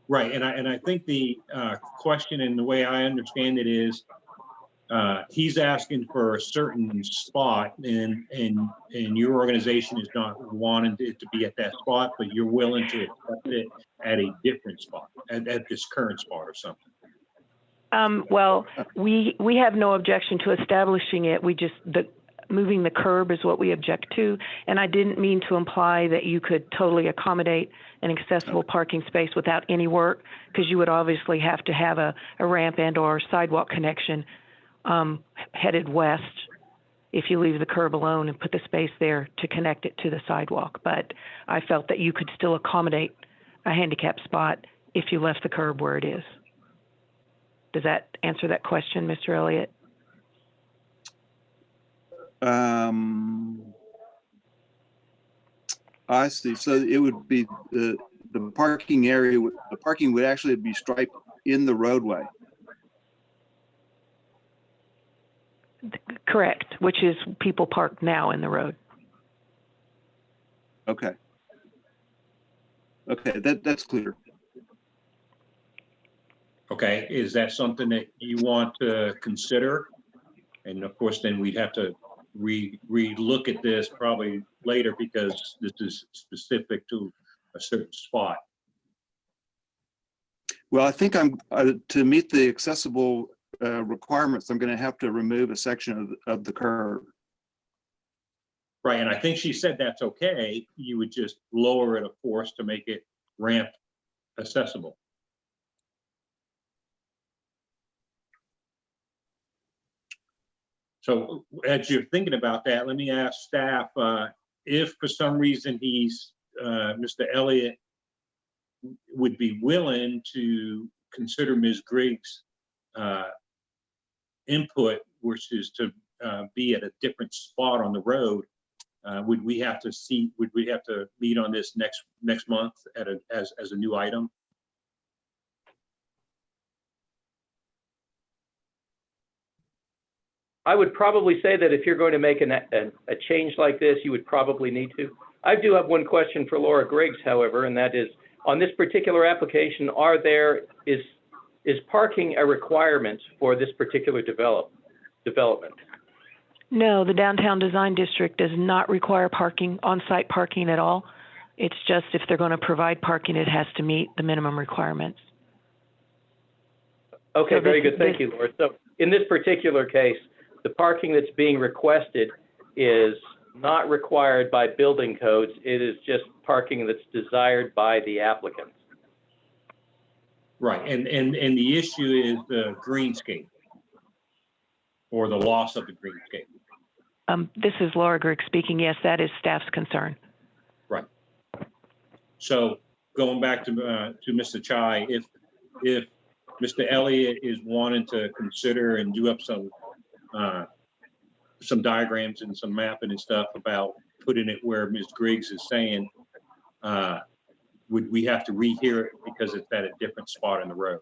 Right, and I think the question, and the way I understand it is, he's asking for a certain spot, and your organization is not wanting it to be at that spot, but you're willing to accept it at a different spot, at this current spot or something. Well, we have no objection to establishing it. We just, moving the curb is what we object to. And I didn't mean to imply that you could totally accommodate an accessible parking space without any work, because you would obviously have to have a ramp and or sidewalk connection headed west if you leave the curb alone and put the space there to connect it to the sidewalk. But I felt that you could still accommodate a handicap spot if you left the curb where it is. Does that answer that question, Mr. Elliott? I see. So it would be the parking area. The parking would actually be striped in the roadway. Correct, which is people park now in the road. Okay. Okay, that's clear. Okay, is that something that you want to consider? And of course, then we'd have to re-look at this probably later, because this is specific to a certain spot. Well, I think to meet the accessible requirements, I'm going to have to remove a section of the curb. Right, and I think she said that's okay. You would just lower it, of course, to make it ramp accessible. So as you're thinking about that, let me ask staff, if for some reason Mr. Elliott would be willing to consider Ms. Griggs' input, which is to be at a different spot on the road, would we have to meet on this next month as a new item? I would probably say that if you're going to make a change like this, you would probably need to. I do have one question for Laura Griggs, however, and that is, on this particular application, is parking a requirement for this particular development? No, the downtown design district does not require parking, on-site parking at all. It's just if they're going to provide parking, it has to meet the minimum requirements. Okay, So very good. Thank you, Laura. So in this particular case, the parking that's being requested is not required by building codes. It is just parking that's desired by the applicant. Right, and the issue is the greenscape or the loss of the greenscape. This is Laura Griggs speaking. Yes, that is staff's concern. Right. So going back to Mr. Chai, if Mr. Elliott is wanting to consider and do up some diagrams and some mapping and stuff about putting it where Ms. Griggs is saying, would we have to rehear it because it's at a different spot in the road?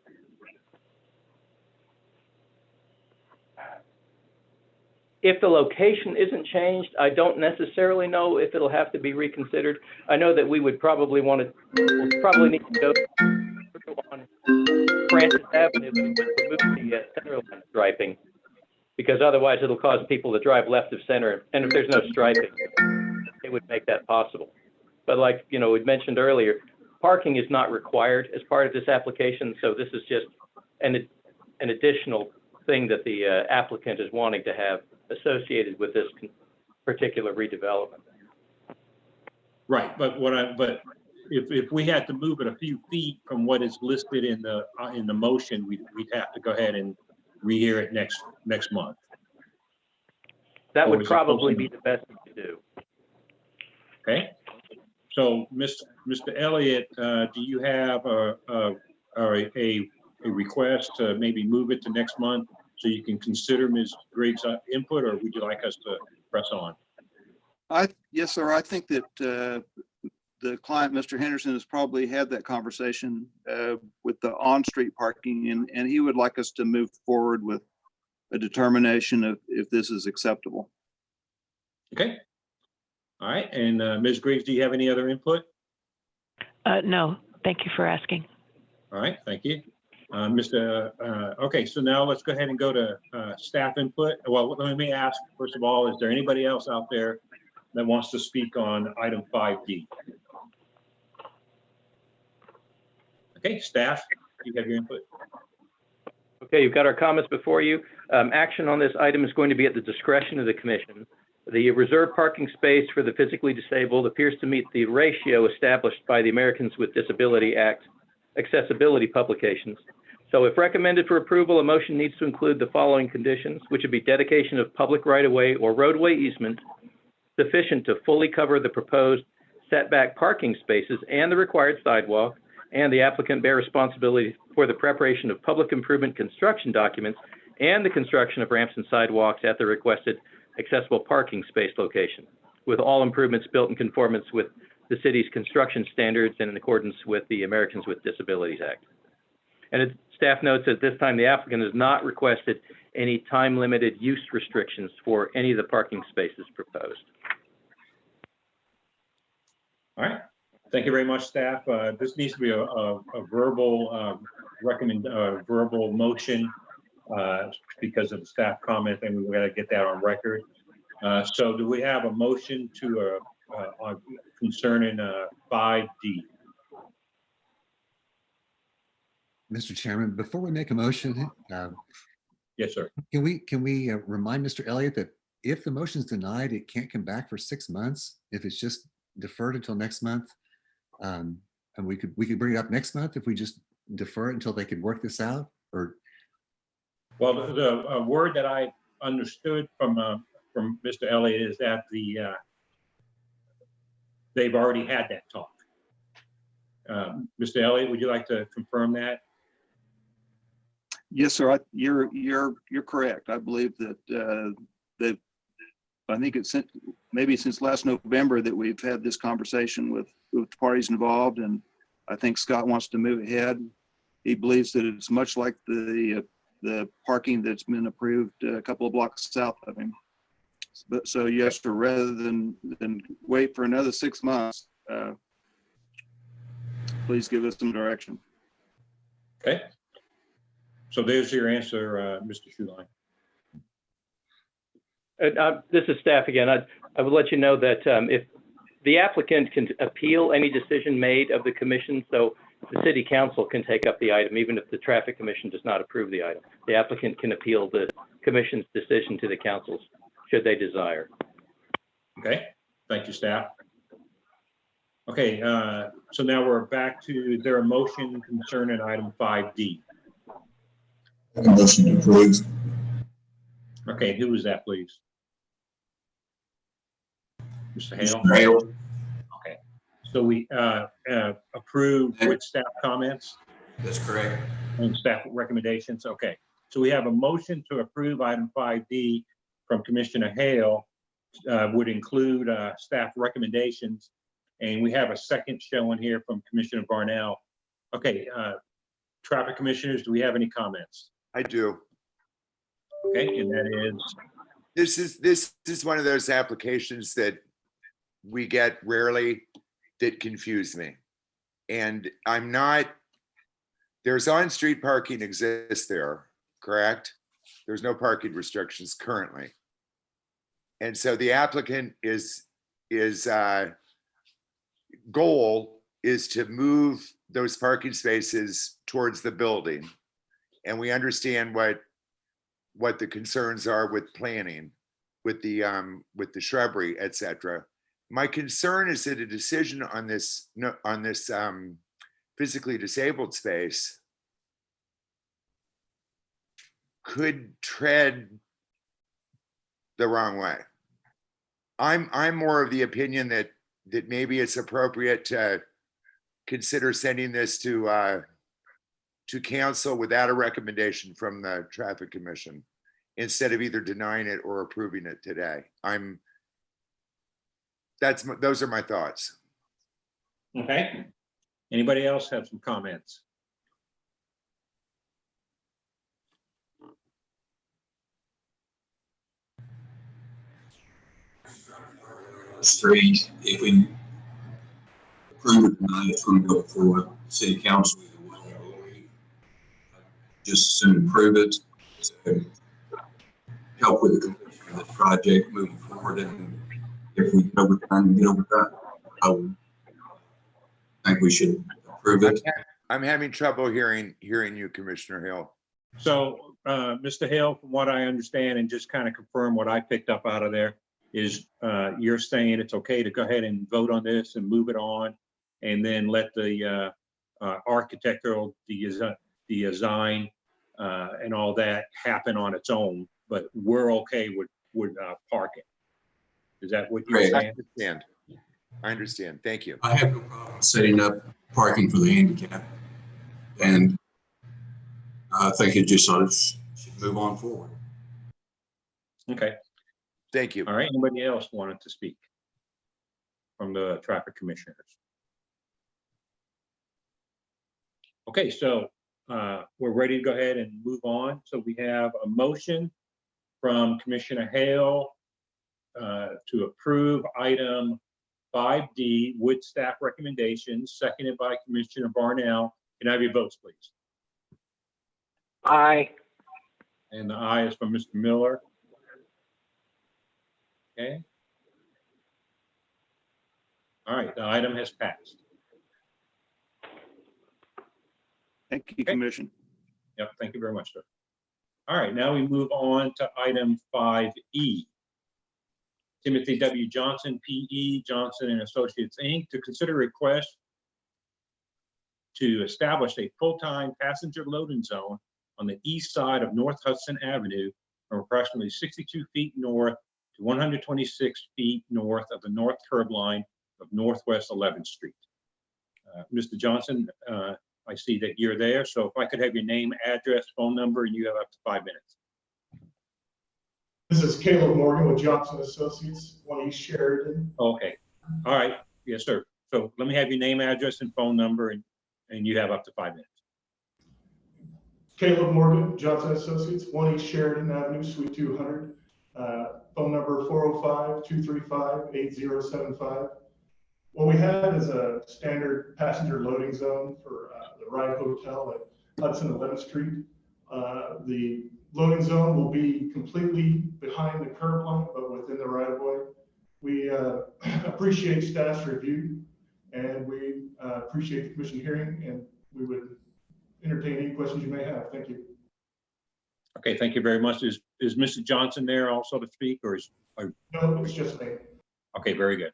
If the location isn't changed, I don't necessarily know if it'll have to be reconsidered. I know that we would probably we'll probably need to go on Francis Avenue and remove the center line striping, because otherwise it'll cause people to drive left of center. And if there's no striping, it would make that possible. But like, we'd mentioned earlier, parking is not required as part of this application. So this is just an additional thing that the applicant is wanting to have associated with this particular redevelopment. Right, but if we had to move it a few feet from what is listed in the motion, we'd have to go ahead and rehear it next month. That would probably be the best thing to do. Okay. So, Mr. Elliott, do you have a request to maybe move it to next month so you can consider Ms. Griggs' input, or would you like us to press on? Yes, sir. I think that the client, Mr. Henderson, has probably had that conversation with the on-street parking, and he would like us to move forward with a determination of if this is acceptable. Okay. All right. And Ms. Griggs, do you have any other input? No, thank you for asking. All right. Thank you. Okay, so now let's go ahead and go to staff input. Well, let me ask, first of all, is there anybody else out there that wants to speak on item 5D? Okay, staff, you have your input. Okay, you've got our comments before you. Action on this item is going to be at the discretion of the commission. The reserved parking space for the physically disabled appears to meet the ratio established by the Americans with Disability Act accessibility publications. So if recommended for approval, a motion needs to include the following conditions, which would be dedication of public right-of-way or roadway easement sufficient to fully cover the proposed setback parking spaces and the required sidewalk, and the applicant bear responsibility for the preparation of public improvement construction documents and the construction of ramps and sidewalks at the requested accessible parking space location, with all improvements built in conformance with the city's construction standards and in accordance with the Americans with Disabilities Act. And staff notes at this time the applicant has not requested any time-limited use restrictions for any of the parking spaces proposed. All right. Thank you very much, staff. This needs to be a verbal verbal motion because of the staff comment, and we've got to get that on record. So do we have a motion to concerning 5D? Mr. Chairman, before we make a motion, yes, sir. Can we remind Mr. Elliott that if the motion is denied, it can't come back for 6 months? If it's just deferred until next month, and we could bring it up next month if we just defer it until they could work this out. Or well, the word that I understood from Mr. Elliott is that they've already had that talk. Mr. Elliott, would you like to confirm that? Yes, sir. You're correct. I believe that I think it's maybe since last November that we've had this conversation with the parties involved, and I think Scott wants to move ahead. He believes that it's much like the parking that's been approved a couple of blocks south of him. But so yes, or rather than wait for another 6 months, please give us some direction. Okay. So there's your answer, Mr. Schuline. This is staff again. I would let you know that if the applicant can appeal any decision made of the commission, so the city council can take up the item, even if the traffic commission does not approve the item. The applicant can appeal the commission's decision to the councils, should they desire. Okay, thank you, staff. Okay, so now we're back to, is there a motion concerning item 5D? Motion to approve. Okay, who was that, please? Mr. Hale? Mr. Hale. Okay, so we approve with staff comments? That's correct. And staff recommendations, okay. So we have a motion to approve item 5D from Commissioner Hale, would include staff recommendations. And we have a second showing here from Commissioner Barnell. Okay, traffic commissioners, do we have any comments? I do. Okay, and that is? This is one of those applications that we get rarely that confuse me. And I'm not, there's on-street parking exists there, correct? There's no parking restrictions currently. And so the applicant goal is to move those parking spaces towards the building. And we understand what the concerns are with planning, with the shrubbery, et cetera. My concern is that a decision on this physically disabled space could tread the wrong way. I'm more of the opinion that maybe it's appropriate to consider sending this to council without a recommendation from the traffic commission, instead of either denying it or approving it today. Those are my thoughts. Okay. Anybody else have some comments? Street, if we approve it tonight, it's going to go before city council. Just as soon approve it to help with the completion of the project moving forward. And if we get over time, get over that, I would think we should approve it. I'm having trouble hearing you, Commissioner Hill. So, Mr. Hill, from what I understand, and just kind of confirm what I picked up out of there, is you're saying it's okay to go ahead and vote on this and move it on, and then let the architectural design and all that happen on its own, but we're okay with parking. Is that what you're saying? I understand. Thank you. I have no problem setting up parking for the handicap, and I think it just should move on forward. Okay. Thank you. All right. Anybody else wanted to speak from the traffic commissioners? Okay, so we're ready to go ahead and move on. So we have a motion from Commissioner Hale to approve item 5D with staff recommendations, seconded by Commissioner Barnell. Can I have your votes, please? Aye. And the aye is from Mr. Miller. Okay. All right, the item has passed. Thank you, Commission. Yep, thank you very much, sir. All right, now we move on to item 5E. Timothy W. Johnson, P.E., Johnson and Associates, Inc., to consider request to establish a full-time passenger loading zone on the east side of North Hudson Avenue from approximately 62 feet north to 126 feet north of the north curb line of Northwest 11th Street. Mr. Johnson, I see that you're there, so if I could have your name, address, phone number, and you have up to 5 minutes. This is Caleb Morgan with Johnson Associates, 1 East Sheridan. Okay, all right, yes, sir. So let me have your name, address, and phone number, and you have up to 5 minutes. Caleb Morgan, Johnson Associates, 1 East Sheridan Avenue, Suite 200. Phone number 405-235-8075. What we have is a standard passenger loading zone for the Ride Hotel at Hudson 11th Street. The loading zone will be completely behind the curb line, but within the right of way. We appreciate staff's review, and we appreciate the commission hearing, and we would entertain any questions you may have. Thank you. Okay, thank you very much. Is Mr. Johnson there also to speak, or is? No, it's just me. Okay, very good.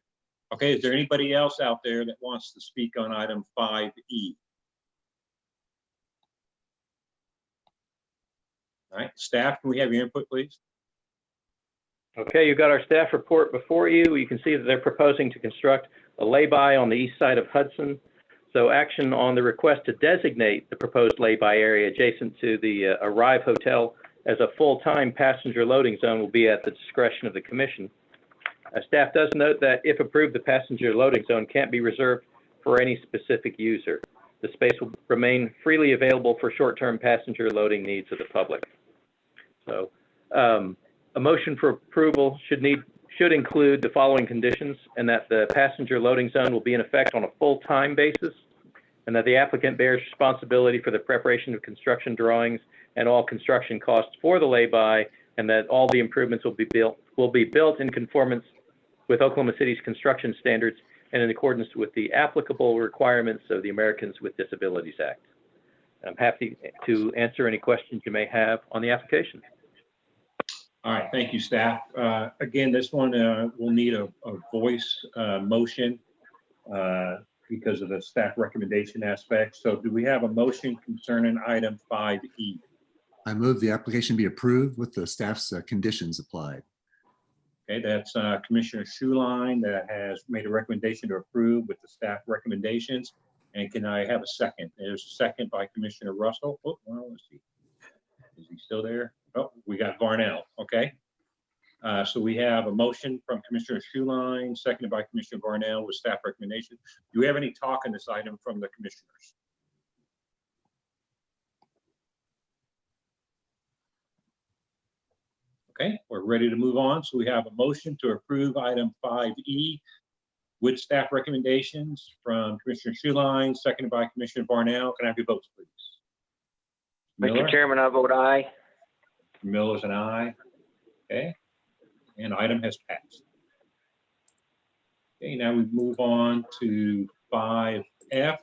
Okay, is there anybody else out there that wants to speak on item 5E? All right, staff, can we have your input, please? Okay, you've got our staff report before you. You can see that they're proposing to construct a lay-by on the east side of Hudson. So action on the request to designate the proposed lay-by area adjacent to the Arrive Hotel as a full-time passenger loading zone will be at the discretion of the commission. Staff does note that if approved, the passenger loading zone can't be reserved for any specific user. The space will remain freely available for short-term passenger loading needs of the public. So a motion for approval should include the following conditions, and that the passenger loading zone will be in effect on a full-time basis, and that the applicant bears responsibility for the preparation of construction drawings and all construction costs for the lay-by, and that all the improvements will be built in conformance with Oklahoma City's construction standards and in accordance with the applicable requirements of the Americans with Disabilities Act. I'm happy to answer any questions you may have on the application. All right, thank you, staff. Again, this one will need a voice motion because of the staff recommendation aspect. So do we have a motion concerning item 5E? I move the application be approved with the staff's conditions applied. Okay, that's Commissioner Schuline that has made a recommendation to approve with the staff recommendations. And can I have a second? There's a second by Commissioner Russell. Oh, well, let's see. Is he still there? Oh, we got Varnell. Okay. So we have a motion from Commissioner Schuline, seconded by Commissioner Varnell with staff recommendation. Do we have any talk on this item from the commissioners? Okay, we're ready to move on. So we have a motion to approve item 5E with staff recommendations from Commissioner Schuline, seconded by Commissioner Varnell. Can I have your votes, please? Mr. Chairman, I vote aye. Miller's an aye. Okay, and item has passed. Okay, now we move on to 5F.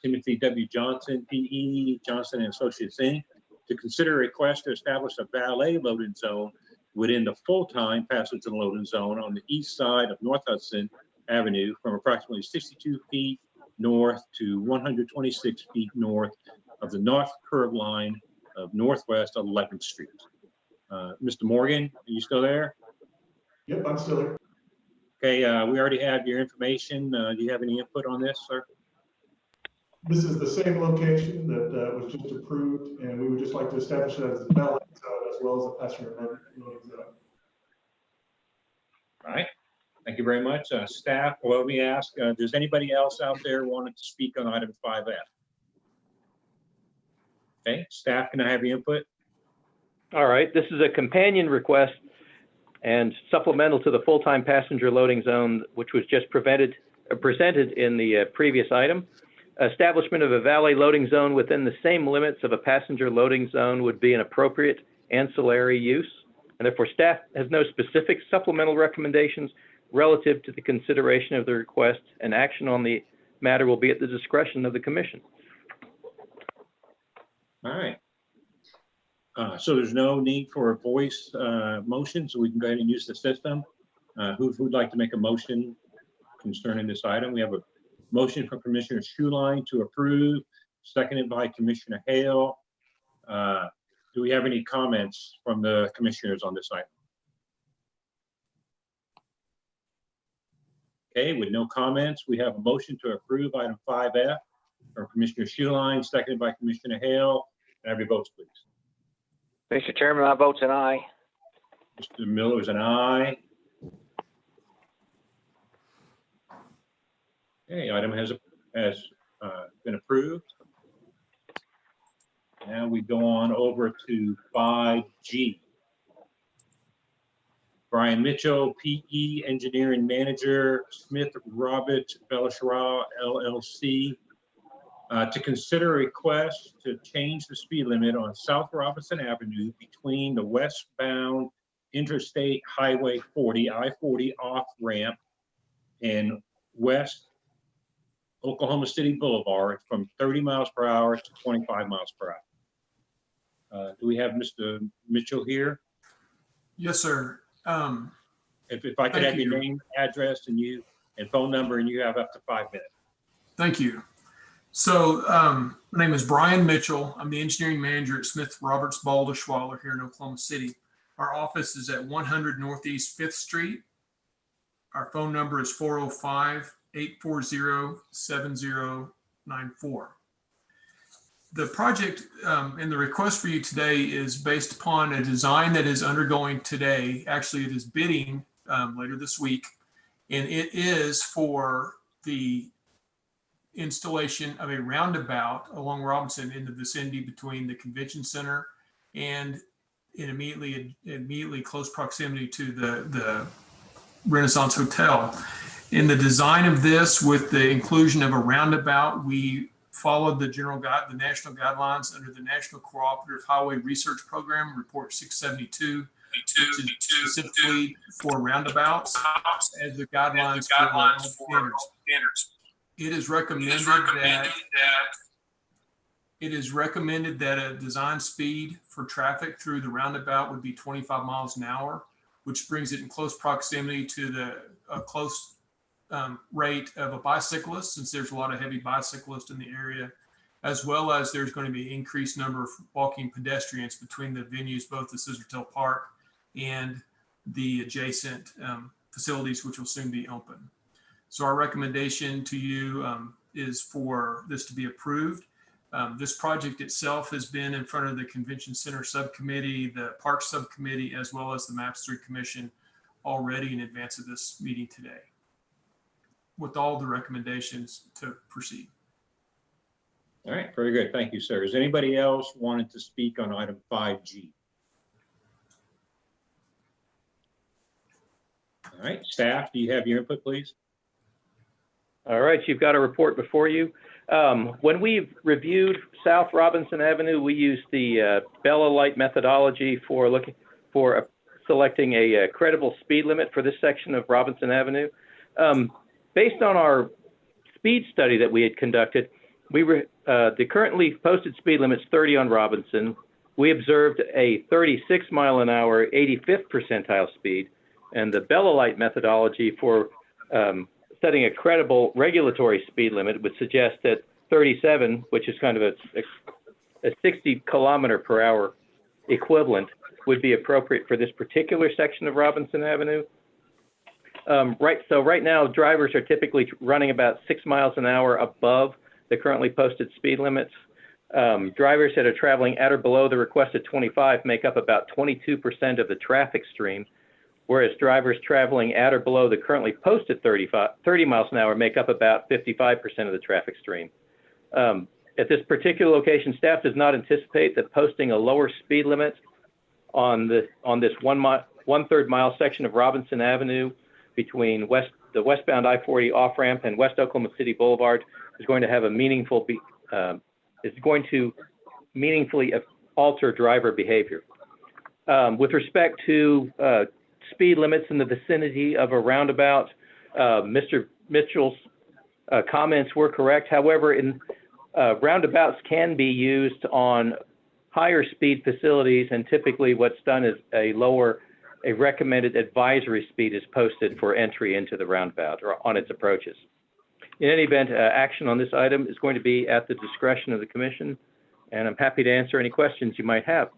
Timothy W. Johnson, PE, Johnson and Associates, Inc., to consider a request to establish a valet loading zone within the full-time passenger loading zone on the east side of North Hudson Avenue from approximately 62 feet north to 126 feet north of the north curb line of northwest 11th Street. Mr. Morgan, are you still there? Yep, I'm still there. Okay, we already have your information. Do you have any input on this, sir? This is the same location that was just approved, and we would just like to establish it as a valet zone as well as a passenger loading zone. All right, thank you very much. Staff, well, let me ask, does anybody else out there wanted to speak on item 5F? Okay, staff, can I have your input? All right, this is a companion request and supplemental to the full-time passenger loading zone, which was just presented in the previous item. Establishment of a valet loading zone within the same limits of a passenger loading zone would be an appropriate ancillary use. And therefore, staff has no specific supplemental recommendations relative to the consideration of the request, and action on the matter will be at the discretion of the commission. All right. So there's no need for a voice motion, so we can go ahead and use the system. Who'd like to make a motion concerning this item? We have a motion from Commissioner Schuline to approve, seconded by Commissioner Hale. Do we have any comments from the commissioners on this item? Okay, with no comments, we have a motion to approve item 5F from Commissioner Schuline, seconded by Commissioner Hale. Can I have your votes, please? Mr. Chairman, my vote's an aye. Mr. Miller is an aye. Okay, item has been approved. Now we go on over to 5G. Brian Mitchell, PE Engineering Manager, Smith Robert Belashara LLC, to consider a request to change the speed limit on South Robinson Avenue between the westbound Interstate Highway 40, I-40 off-ramp, and West Oklahoma City Boulevard from 30 miles per hour to 25 miles per hour. Do we have Mr. Mitchell here? Yes, sir. If I could have your name, address, and phone number, and you have up to 5 minutes. Thank you. So my name is Brian Mitchell. I'm the engineering manager at Smith Roberts Balderschwaller here in Oklahoma City. Our office is at 100 Northeast 5th Street. Our phone number is 405-840-7094. The project and the request for you today is based upon a design that is undergoing today. Actually, it is bidding later this week, and it is for the installation of a roundabout along Robinson in the vicinity between the convention center and in immediately close proximity to the Renaissance Hotel. In the design of this, with the inclusion of a roundabout, we followed the national guidelines under the National Cooperative Highway Research Program, Report 672, which is specifically for roundabouts as the guidelines for all standards. It is recommended that a design speed for traffic through the roundabout would be 25 miles an hour, which brings it in close proximity to the close rate of a bicyclist, since there's a lot of heavy bicyclists in the area, as well as there's going to be an increased number of walking pedestrians between the venues, both the Scissortail Park and the adjacent facilities, which will soon be open. So our recommendation to you is for this to be approved. This project itself has been in front of the Convention Center Subcommittee, the Park Subcommittee, as well as the Maps 3 Commission already in advance of this meeting today, with all the recommendations to proceed. All right, very good. Thank you, sir. Is anybody else wanting to speak on item 5G? All right, staff, do you have your input, please? All right, you've got a report before you. When we've reviewed South Robinson Avenue, we used the Bella Light methodology for selecting a credible speed limit for this section of Robinson Avenue. Based on our speed study that we had conducted, the currently posted speed limit's 30 on Robinson. We observed a 36 mile an hour, 85th percentile speed, and the Bella Light methodology for setting a credible regulatory speed limit would suggest that 37, which is kind of a 60 kilometer per hour equivalent, would be appropriate for this particular section of Robinson Avenue. Right now, drivers are typically running about 6 miles an hour above the currently posted speed limits. Drivers that are traveling at or below the requested 25 make up about 22% of the traffic stream, whereas drivers traveling at or below the currently posted 30 miles an hour make up about 55% of the traffic stream. At this particular location, staff does not anticipate that posting a lower speed limit on this 1/3 mile section of Robinson Avenue between the westbound I-40 off-ramp and West Oklahoma City Boulevard is going to have a meaningfully alter driver behavior. With respect to speed limits in the vicinity of a roundabout, Mr. Mitchell's comments were correct. However, roundabouts can be used on higher speed facilities, and typically what's done is a recommended advisory speed is posted for entry into the roundabout or on its approaches. In any event, action on this item is going to be at the discretion of the commission, and I'm happy to answer any questions you might have.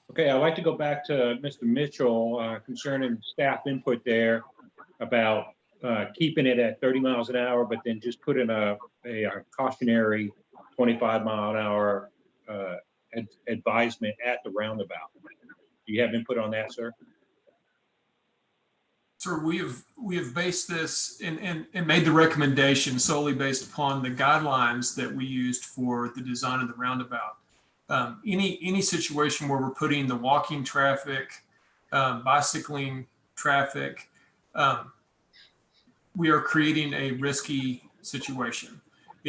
Okay, I'd like to go back to Mr. Mitchell concerning staff input there about keeping it at 30 miles an hour, but then just put in a cautionary 25 mile an hour advisement at the roundabout. Do you have input on that, sir? Sir, we have based this and made the recommendation solely based upon the guidelines that we used for the design of the roundabout. Any situation where we're putting the walking traffic, bicycling traffic, we are creating a risky situation.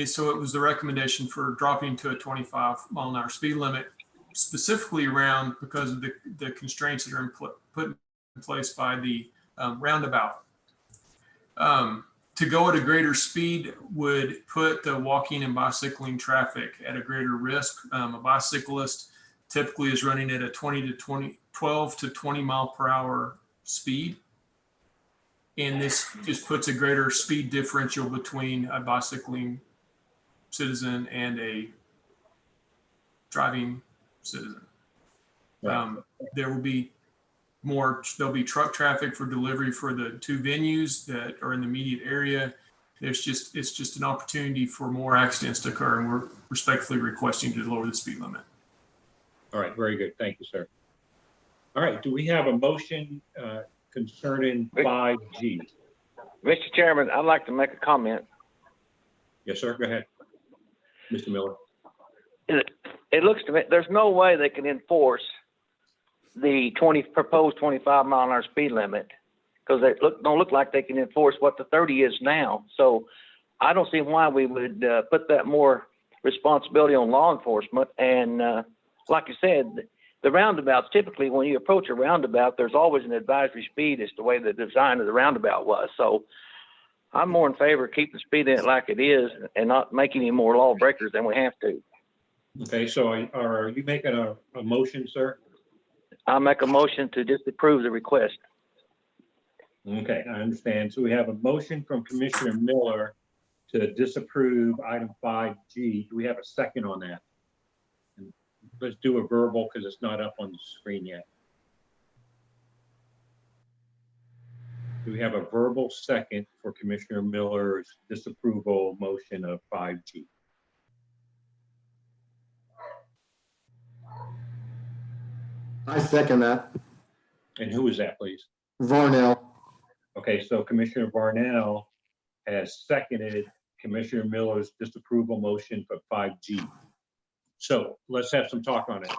So it was the recommendation for dropping to a 25-mile-an-hour speed limit, specifically around because of the constraints that are put in place by the roundabout. To go at a greater speed would put the walking and bicycling traffic at a greater risk. A bicyclist typically is running at a 12 to 20 mile per hour speed. And this just puts a greater speed differential between a bicycling citizen and a driving citizen. There'll be truck traffic for delivery for the two venues that are in the immediate area. It's just an opportunity for more accidents to occur, and we're respectfully requesting to lower the speed limit. All right, very good. Thank you, sir. All right, do we have a motion concerning 5G? Mr. Chairman, I'd like to make a comment. Yes, sir. Go ahead, Mr. Miller. It looks to me, there's no way they can enforce the proposed 25-mile-an-hour speed limit because they don't look like they can enforce what the 30 is now. So I don't see why we would put that more responsibility on law enforcement. And like you said, the roundabouts, typically when you approach a roundabout, there's always an advisory speed as to the way the design of the roundabout was. So I'm more in favor of keeping the speed limit like it is and not making any more lawbreakers than we have to. Okay, so are you making a motion, sir? I'll make a motion to disapprove the request. Okay, I understand. So we have a motion from Commissioner Miller to disapprove item 5G. Do we have a second on that? Let's do a verbal because it's not up on the screen yet. Do we have a verbal second for Commissioner Miller's disapproval motion of 5G? I second that. And who is that, please? Varnell. Okay, so Commissioner Varnell has seconded Commissioner Miller's disapproval motion for 5G. So let's have some talk on it.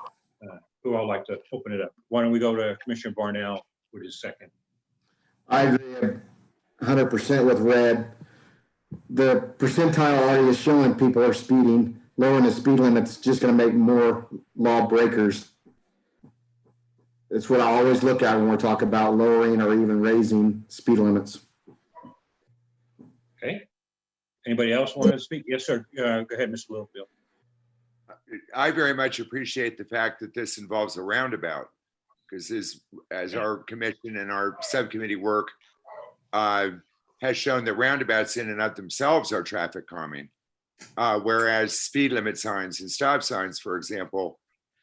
Who would like to open it up? Why don't we go to Commissioner Varnell with his second? I agree 100% with Red. The percentile already is showing people are speeding. Lowering the speed limit's just going to make more lawbreakers. It's what I always look at when we're talking about lowering or even raising speed limits. Okay. Anybody else want to speak? Yes, sir. Go ahead, Mr. Littlefield. I very much appreciate the fact that this involves a roundabout, because as our commission and our subcommittee work has shown that roundabouts in and of themselves are traffic calming, whereas speed limit signs and stop signs, for example,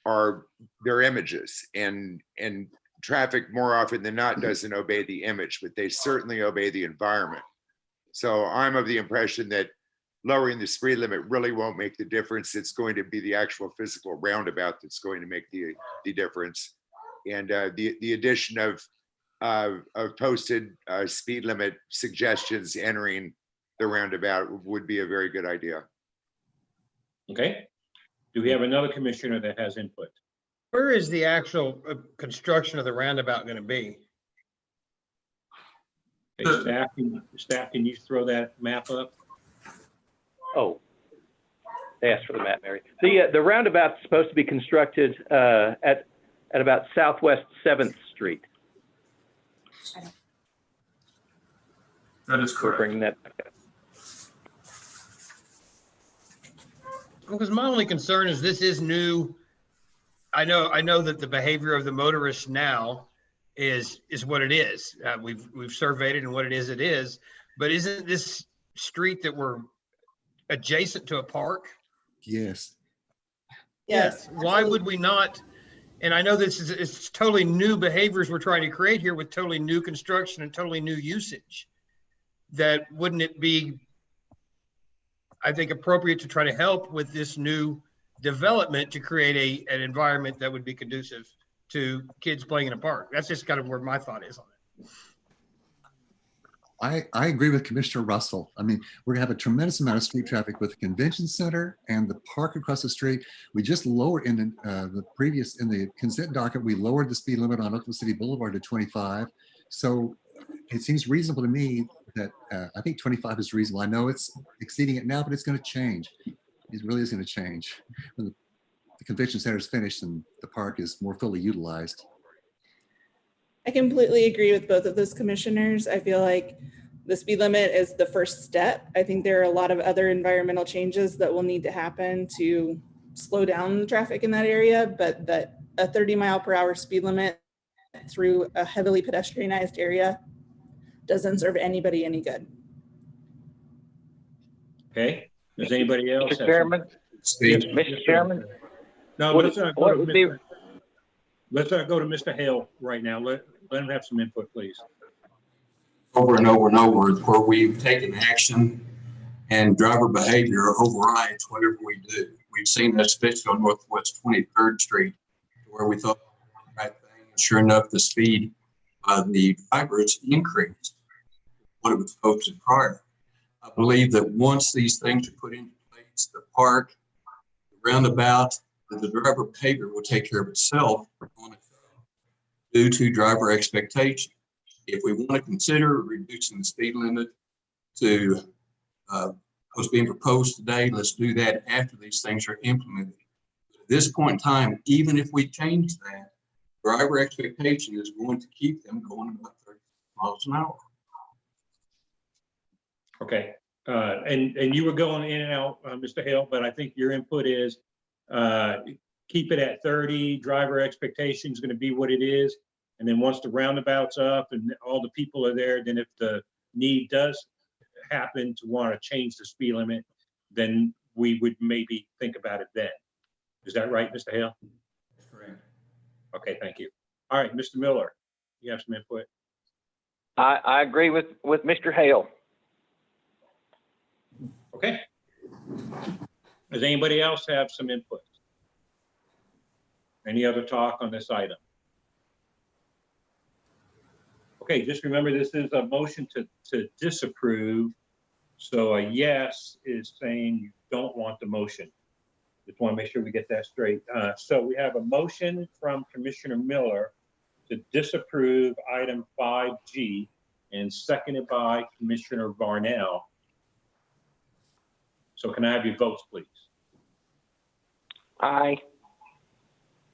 are their images, and traffic more often than not doesn't obey the image, but they certainly obey the environment. So I'm of the impression that lowering the speed limit really won't make the difference. It's going to be the actual physical roundabout that's going to make the difference. And the addition of posted speed limit suggestions entering the roundabout would be a very good idea. Okay. Do we have another commissioner that has input? Where is the actual construction of the roundabout going to be? Okay, staff, can you throw that map up? Oh, they asked for the map, Mary. The roundabout's supposed to be constructed at about Southwest 7th Street. That is correct. We're bringing that back up. Because my only concern is this is new. I know that the behavior of the motorists now is what it is. We've surveyed it, and what it is. But isn't this street that we're adjacent to a park? Yes. Yes. Why would we not? And I know it's totally new behaviors we're trying to create here with totally new construction and totally new usage. That wouldn't it be, I think, appropriate to try to help with this new development to create an environment that would be conducive to kids playing in a park. That's just kind of where my thought is on it. I agree with Commissioner Russell. I mean, we're gonna have a tremendous amount of street traffic with the convention center and the park across the street. We just lowered in the consent docket, we lowered the speed limit on Oklahoma City Boulevard to 25. So it seems reasonable to me that I think 25 is reasonable. I know it's exceeding it now, but it's gonna change. It really is gonna change when the convention center is finished and the park is more fully utilized. I completely agree with both of those commissioners. I feel like the speed limit is the first step. I think there are a lot of other environmental changes that will need to happen to slow down the traffic in that area, but that a 30-mile-per-hour speed limit through a heavily pedestrianized area doesn't serve anybody any good. Okay, does anybody else? Mr. Chairman? Mr. Chairman? No, let's not go to Mr. Let's not go to Mr. Hale right now. Let him have some input, please. Over and over and over, where we've taken action and driver behavior overrides whatever we do. We've seen this especially on Northwest 23rd Street, where we thought the right thing. Sure enough, the speed of the drivers increased what it was posted prior. I believe that once these things are put into place, the park, the roundabout, the driver behavior will take care of itself on its own due to driver expectation. If we want to consider reducing the speed limit to what's being proposed today, let's do that after these things are implemented. At this point in time, even if we change that, driver expectation is going to keep them going about 30 miles an hour. Okay, and you were going in and out, Mr. Hale, but I think your input is keep it at 30, driver expectation is going to be what it is. And then once the roundabout's up and all the people are there, then if the need does happen to want to change the speed limit, then we would maybe think about it then. Is that right, Mr. Hale? That's correct. Okay, thank you. All right, Mr. Miller, you have some input? I agree with Mr. Hale. Okay. Does anybody else have some input? Any other talk on this item? Okay, just remember this is a motion to disapprove. So a yes is saying you don't want the motion. Just want to make sure we get that straight. So we have a motion from Commissioner Miller to disapprove item 5G and seconded by Commissioner Varnell. So can I have your votes, please? Aye.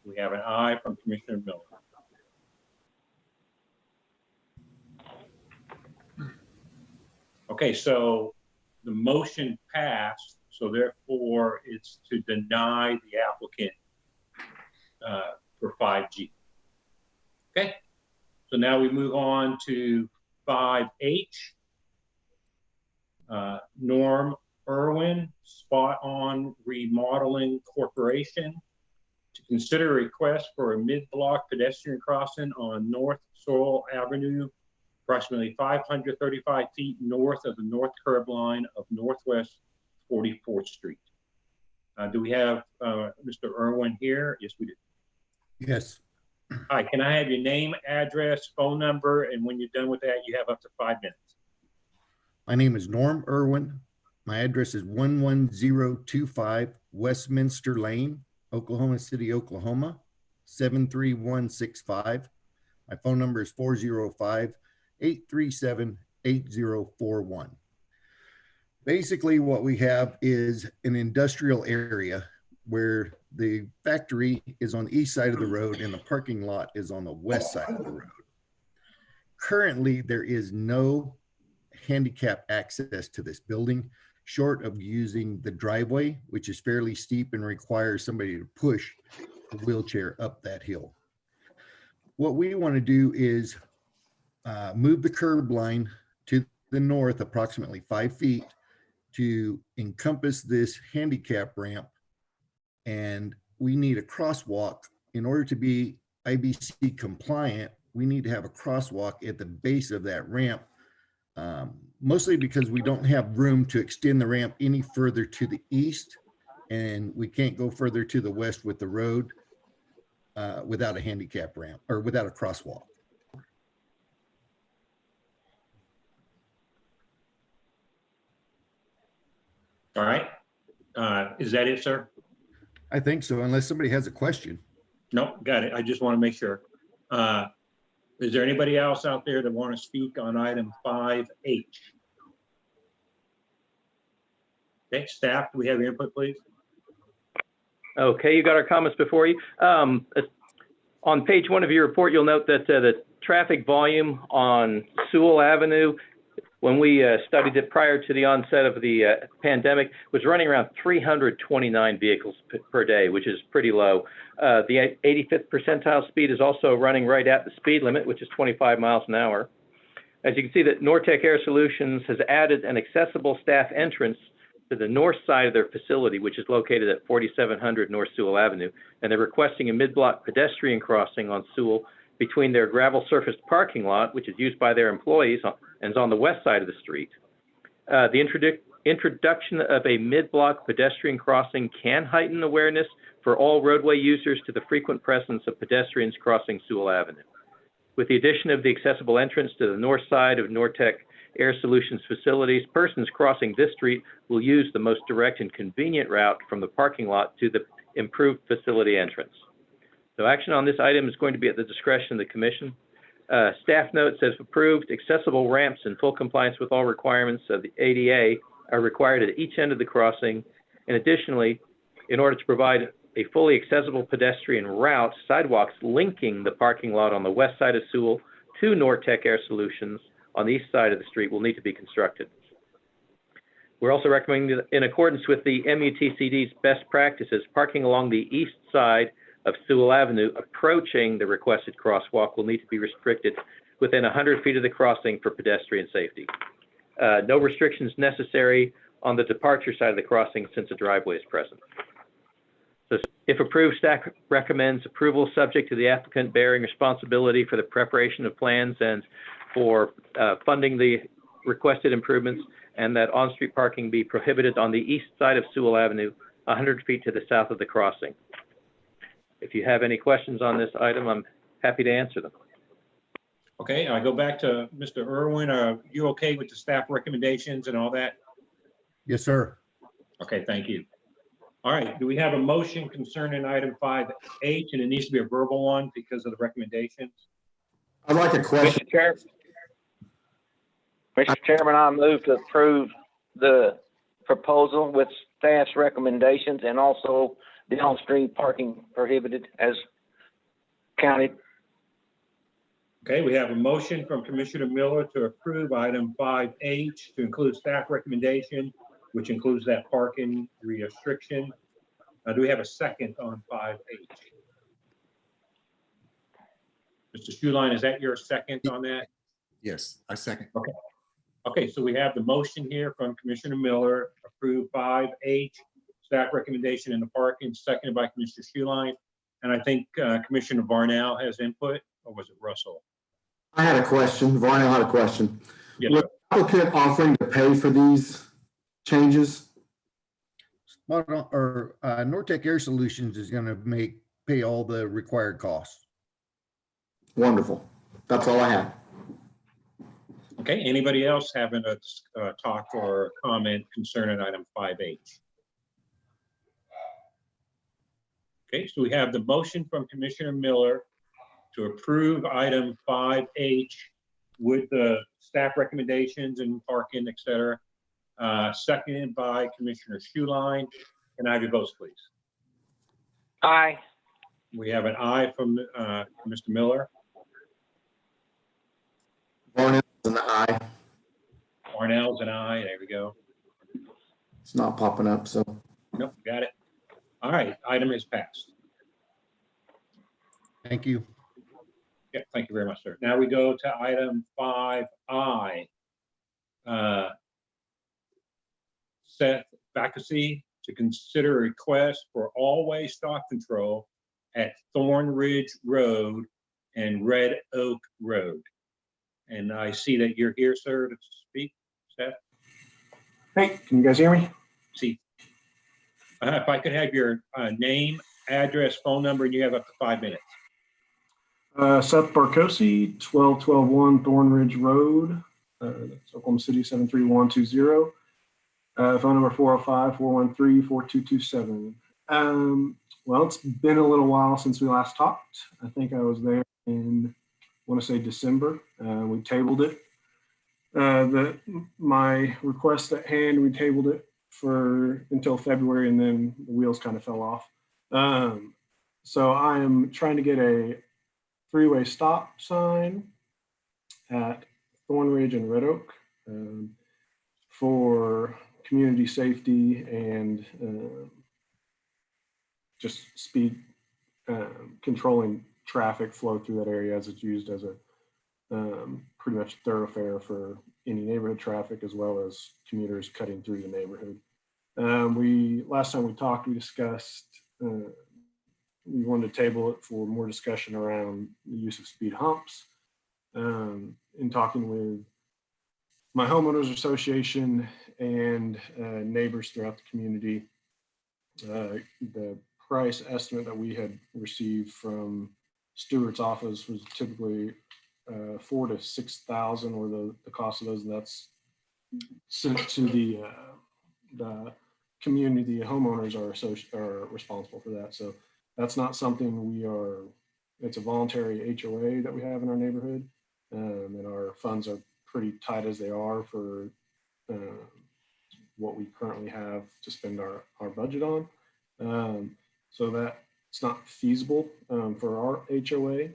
We have an aye from Commissioner Miller. Okay, so the motion passed, so therefore it's to deny the applicant for 5G. Okay, so now we move on to 5H. Norm Irwin, Spot On Remodeling Corporation, to consider a request for a mid-block pedestrian crossing on North Sorrel Avenue, approximately 535 feet north of the north curb line of Northwest 44th Street. Do we have Mr. Irwin here? Yes, we do. Yes. Hi, can I have your name, address, phone number, and when you're done with that, you have up to 5 minutes. My name is Norm Irwin. My address is 11025 Westminster Lane, Oklahoma City, Oklahoma, 73165. My phone number is 405-837-8041. Basically, what we have is an industrial area where the factory is on the east side of the road and the parking lot is on the west side of the road. Currently, there is no handicap access to this building, short of using the driveway, which is fairly steep and requires somebody to push the wheelchair up that hill. What we want to do is move the curb line to the north approximately 5 feet to encompass this handicap ramp. And we need a crosswalk. In order to be IBC compliant, we need to have a crosswalk at the base of that ramp, mostly because we don't have room to extend the ramp any further to the east, and we can't go further to the west with the road. without a handicap ramp or without a crosswalk. All right. Is that it, sir? I think so, unless somebody has a question. Nope, got it. I just want to make sure. Is there anybody else out there that want to speak on item 5H? Okay, staff, do we have your input, please? Okay, you got our comments before you. On page 1 of your report, you'll note that the traffic volume on Sewell Avenue, when we studied it prior to the onset of the pandemic, was running around 329 vehicles per day, which is pretty low. The 85th percentile speed is also running right at the speed limit, which is 25 miles an hour. As you can see, that Nortec Air Solutions has added an accessible staff entrance to the north side of their facility, which is located at 4700 North Sewell Avenue, and they're requesting a mid-block pedestrian crossing on Sewell between their gravel surfaced parking lot, which is used by their employees and is on the west side of the street. The introduction of a mid-block pedestrian crossing can heighten awareness for all roadway users to the frequent presence of pedestrians crossing Sewell Avenue. With the addition of the accessible entrance to the north side of Nortec Air Solutions facilities, persons crossing this street will use the most direct and convenient route from the parking lot to the improved facility entrance. So action on this item is going to be at the discretion of the commission. Staff notes, as approved, accessible ramps in full compliance with all requirements of the ADA are required at each end of the crossing. And additionally, in order to provide a fully accessible pedestrian route, sidewalks linking the parking lot on the west side of Sewell to Nortec Air Solutions on the east side of the street will need to be constructed. We're also recommending that in accordance with the MUTCD's best practices, parking along the east side of Sewell Avenue approaching the requested crosswalk will need to be restricted within 100 feet of the crossing for pedestrian safety. No restrictions necessary on the departure side of the crossing since a driveway is present. So if approved, staff recommends approval subject to the applicant bearing responsibility for the preparation of plans and for funding the requested improvements, and that on-street parking be prohibited on the east side of Sewell Avenue, 100 feet to the south of the crossing. If you have any questions on this item, I'm happy to answer them. Okay, I go back to Mr. Irwin. Are you okay with the staff recommendations and all that? Yes, sir. Okay, thank you. All right, do we have a motion concerning item 5H, and it needs to be a verbal one because of the recommendations? I'd like a question. Mr. Chairman, I move to approve the proposal with staff's recommendations and also the on-street parking prohibited as counted. Okay, we have a motion from Commissioner Miller to approve item 5H to include staff recommendation, which includes that parking restriction. Do we have a second on 5H? Mr. Schuline, is that your second on that? Yes, I second. Okay. Okay, so we have the motion here from Commissioner Miller, approve 5H, staff recommendation in the parking, seconded by Commissioner Schuline. And I think Commissioner Varnell has input, or was it Russell? I had a question. Varnell had a question. Yes, Was the applicant offering to pay for these changes? Nortec Air Solutions is going to pay all the required costs. Wonderful. That's all I have. Okay, anybody else having a talk or comment concerning item 5H? Okay, so we have the motion from Commissioner Miller to approve item 5H with the staff recommendations and parking, et cetera. Seconded by Commissioner Schuline. Can I have your votes, please? Aye. We have an aye from Mr. Miller. Varnell's an aye. Varnell's an aye. There we go. It's not popping up, so. Nope, got it. All right, item is passed. Thank you. Yeah, thank you very much, sir. Now we go to item 5I. Seth Bakassi to consider a request for all-way stop control at Thorn Ridge Road and Red Oak Road. And I see that you're here, sir, to speak, Seth. Hey, can you guys hear me? See, if I could have your name address, phone number, and you have up to 5 minutes. Seth Barkosi, 12121 Thornridge Road, that's Oklahoma City 73120. Phone number 405-413-4227. Well, it's been a little while since we last talked. I think I was there in, I want to say December. We tabled it. My request at hand, we tabled it until February, and then the wheels kind of fell off. So I am trying to get a three-way stop sign at Thornridge and Red Oak for community safety and just speed controlling traffic flow through that area, as it's used as a pretty much thoroughfare for any neighborhood traffic, as well as commuters cutting through the neighborhood. Last time we talked, we discussed we wanted to table it for more discussion around the use of speed humps. In talking with my homeowners association and neighbors throughout the community, the price estimate that we had received from Stewart's office was typically 4,000 to 6,000, or the cost of those, and that's sent to the community. The homeowners are responsible for that. So that's not something it's a voluntary HOA that we have in our neighborhood. And our funds are pretty tight as they are for what we currently have to spend our budget on. So that it's not feasible for our HOA,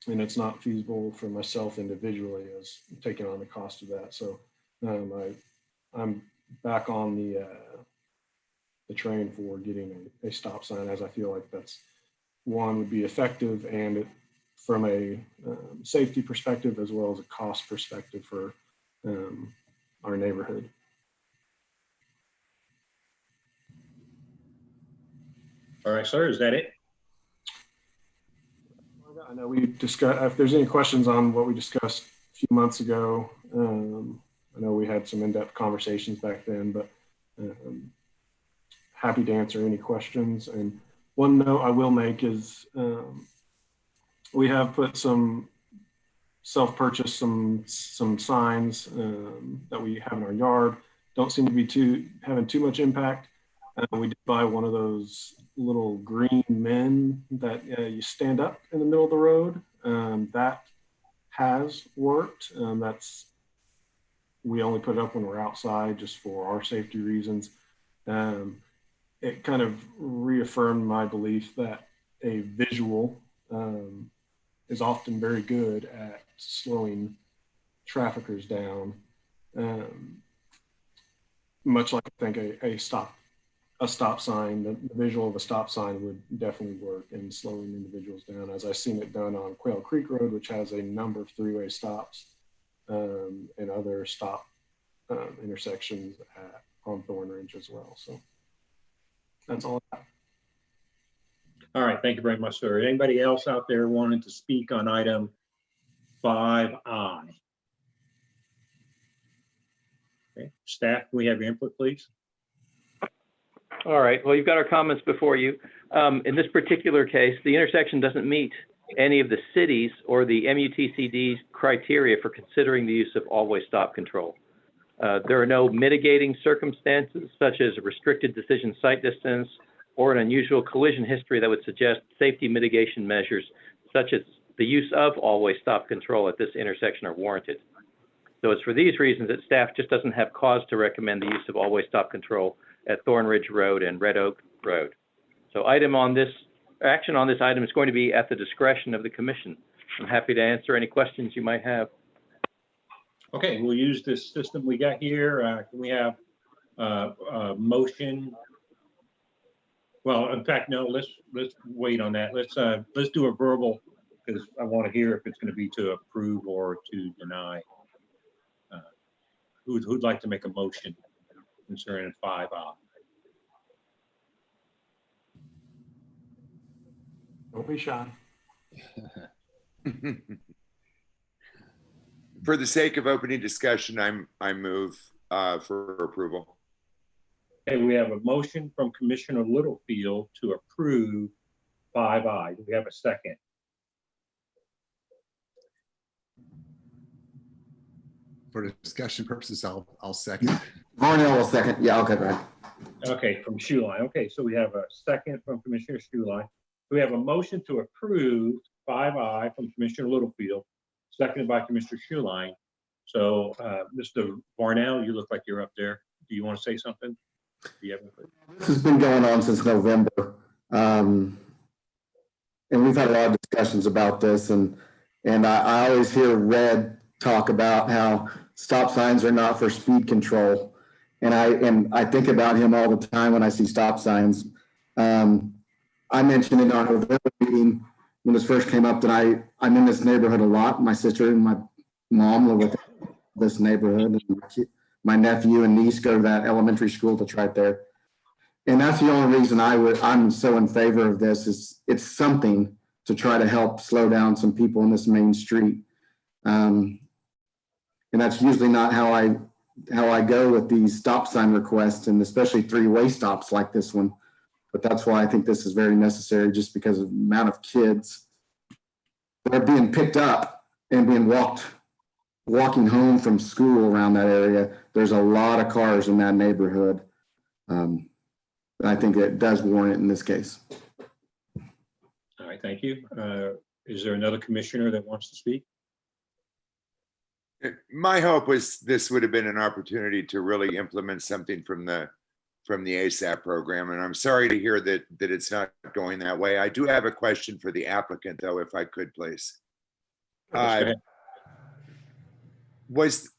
and it's not feasible for myself individually as taking on the cost of that. So I'm back on the train for getting a stop sign, as I feel like that's one would be effective, and from a safety perspective as well as a cost perspective for our neighborhood. All right, sir, is that it? I know we discussed, if there's any questions on what we discussed a few months ago, I know we had some in-depth conversations back then, but happy to answer any questions. And one note I will make is we have put self-purchase some signs that we have in our yard. Don't seem to be having too much impact. We did buy one of those little green men that you stand up in the middle of the road. That has worked. We only put it up when we're outside, just for our safety reasons. It kind of reaffirmed my belief that a visual is often very good at slowing traffickers down. Much like I think a stop sign, the visual of a stop sign would definitely work in slowing individuals down, as I've seen it done on Quail Creek Road, which has a number of three-way stops, and other stop intersections on Thornridge as well. So that's all I have. All right, thank you very much, sir. Anybody else out there wanting to speak on item 5I? Okay, staff, can we have your input, please? All right, well, you've got our comments before you. In this particular case, the intersection doesn't meet any of the city's or the MUTCD's criteria for considering the use of always stop control. There are no mitigating circumstances, such as a restricted decision sight distance or an unusual collision history that would suggest safety mitigation measures, such as the use of always stop control at this intersection, are warranted. So it's for these reasons that staff just doesn't have cause to recommend the use of always stop control at Thornridge Road and Red Oak Road. So action on this item is going to be at the discretion of the commission. I'm happy to answer any questions you might have. Okay, we'll use this system we got here. Can we have a motion? Well, in fact, no, let's wait on that. Let's do a verbal, because I want to hear if it's going to be to approve or to deny. Who'd like to make a motion concerning 5I? Don't be shy. For the sake of opening discussion, I move for approval. Okay, we have a motion from Commissioner Littlefield to approve 5I. Do we have a second? For discussion purposes, I'll second. Varnell will second. Yeah, okay, go ahead. Okay, from Shuline. Okay, so we have a second from Commissioner Shuline. We have a motion to approve 5I from Commissioner Littlefield, seconded by Commissioner Shuline. So, Mr. Varnell, you look like you're up there. Do you want to say something? Do you have anything? This has been going on since November. And we've had a lot of discussions about this, and I always hear Red talk about how stop signs are not for speed control. And I think about him all the time when I see stop signs. I mentioned in our November meeting when this first came up that I'm in this neighborhood a lot. My sister and my mom live with this neighborhood. And my nephew and niece go to that elementary school that's right there. And that's the only reason I'm so in favor of this is it's something to try to help slow down some people in this main street. And that's usually not how I go with these stop sign requests, and especially three-way stops like this one. But that's why I think this is very necessary, just because of the amount of kids that are being picked up and being walking home from school around that area. There's a lot of cars in that neighborhood. I think it does warrant it in this case. All right, thank you. Is there another commissioner that wants to speak? My hope was this would have been an opportunity to really implement something from the ASAP program. And I'm sorry to hear that it's not going that way. I do have a question for the applicant, though, if I could, please. Was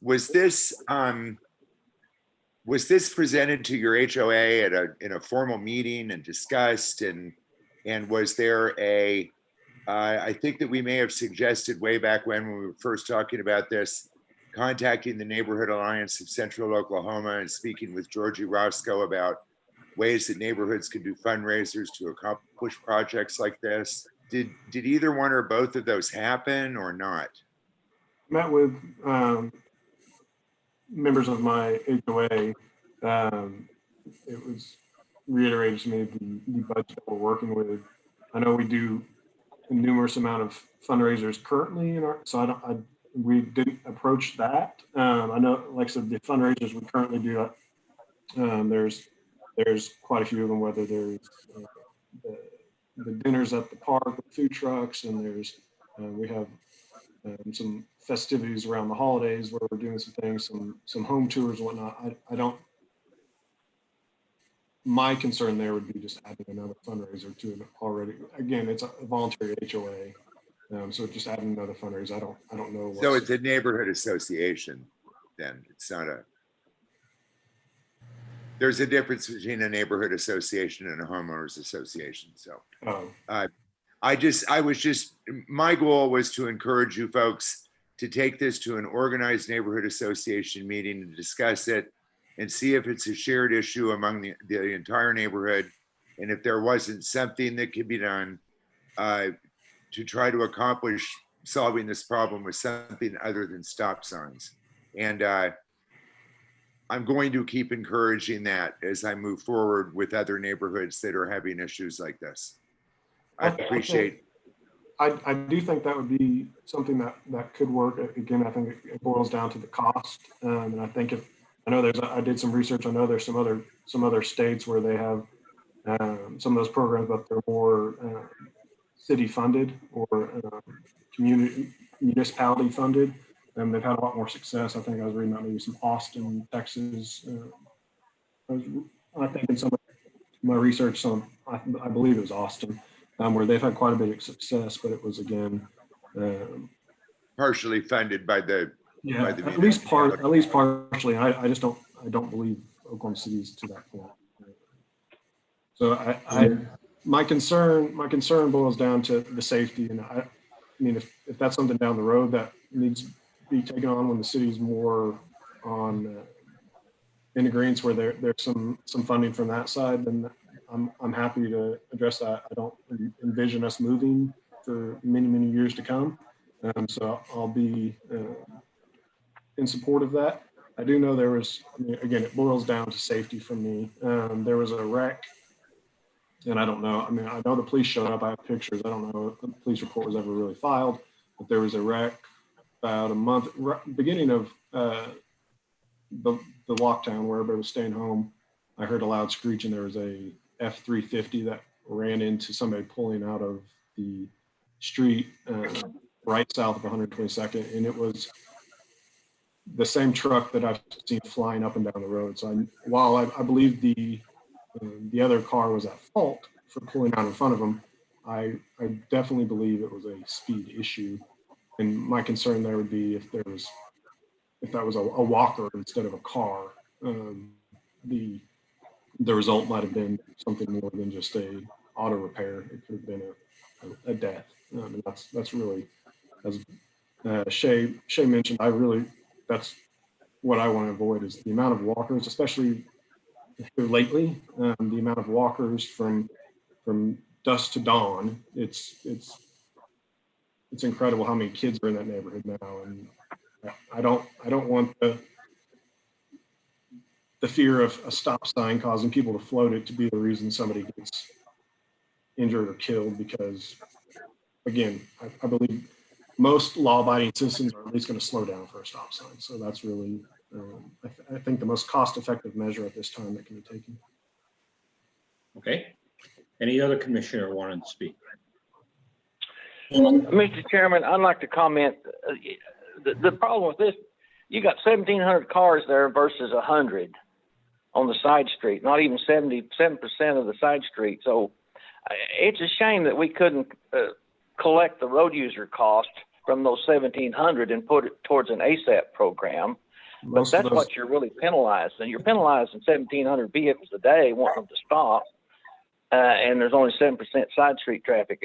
this presented to your HOA in a formal meeting and discussed, and was there I think that we may have suggested way back when we were first talking about this, contacting the Neighborhood Alliance of Central Oklahoma and speaking with Georgie Roscoe about ways that neighborhoods can do fundraisers to accomplish projects like this. Did either one or both of those happen or not? Met with members of my HOA. It was reiterated to me the budget that we're working with. I know we do a numerous amount of fundraisers currently in our, so we didn't approach that. I know, like I said, the fundraisers we currently do, there's quite a few of them, whether there's the dinners at the park with food trucks, and we have some festivities around the holidays where we're doing some things, some home tours and whatnot. My concern there would be just adding another fundraiser to it already. Again, it's a voluntary HOA. So just adding another fundraiser, I don't know. So it's a neighborhood association then. It's not there's a difference between a neighborhood association and a homeowners association. So my goal was to encourage you folks to take this to an organized neighborhood association meeting and discuss it and see if it's a shared issue among the entire neighborhood. And if there wasn't something that could be done to try to accomplish solving this problem with something other than stop signs. And I'm going to keep encouraging that as I move forward with other neighborhoods that are having issues like this. I appreciate. I do think that would be something that could work. Again, I think it boils down to the cost. And I think I did some research. I know there's some other states where they have some of those programs, but they're more city funded or municipality funded. And they've had a lot more success. I think I was reading about maybe some Austin, Texas. I think in some of my research, I believe it was Austin, where they've had quite a bit of success, but it was again partially funded by the at least partially. I just don't believe Oklahoma City's to that point. So my concern boils down to the safety, and I mean if that's something down the road that needs to be taken on when the city's more on in agreement where there's some funding from that side, then I'm happy to address that. I don't envision us moving for many years to come, so I'll be in support of that. I do know there was, I mean, again, it boils down to safety for me. There was a wreck, and I don't know, I mean, I know the police showed up, I have pictures, I don't know if the police report was ever really filed, but there was a wreck about a month, beginning of the lockdown where everybody was staying home. I heard a loud screech, and there was a F-350 that ran into somebody pulling out of the street right south of 122nd, and it was the same truck that I've seen flying up and down the road. So while I believe the other car was at fault for pulling out in front of them, I definitely believe it was a speed issue. And my concern there would be if that was a walker instead of a car, the result might have been something more than just a auto repair. It could have been a death. And that's really, as Shay mentioned, that's what I want to avoid is the amount of walkers, especially lately, the amount of walkers from dusk to dawn. It's incredible how many kids are in that neighborhood now, and I don't want the fear of a stop sign causing people to float it to be the reason somebody gets injured or killed, because again, I believe most law-abiding citizens are at least going to slow down for a stop sign. So that's really, I think, the most cost-effective measure at this time that can be taken. Okay. Any other commissioner wanting to speak? Mr. Chairman, I'd like to comment. The problem with this, you got 1,700 cars there versus 100 on the side street, not even 77% of the side street. So it's a shame that we couldn't collect the road user cost from those 1,700 and put it towards an ASAP program. But that's what you're really penalizing. You're penalizing 1,700 vehicles a day, wanting them to stop, and there's only 7% side street traffic.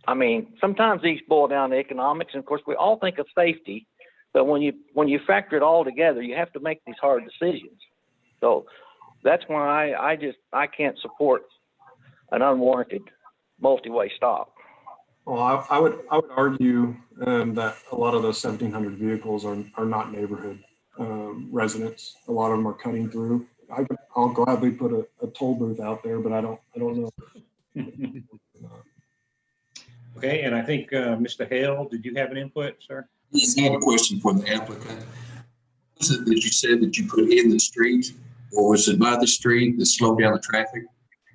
I mean, sometimes these boil down to economics, and of course, we all think of safety, but when you factor it all together, you have to make these hard decisions. So that's why I can't support an unwarranted multi-way stop. Well, I would argue that a lot of those 1,700 vehicles are not neighborhood residents. A lot of them are cutting through. I'll gladly put a toll booth out there, but I don't know. Okay, and I think Mr. Hale, did you have an input, sir? Yes, I have a question for the applicant. Was it that you said that you put in the street, or was it by the street that slowed down the traffic?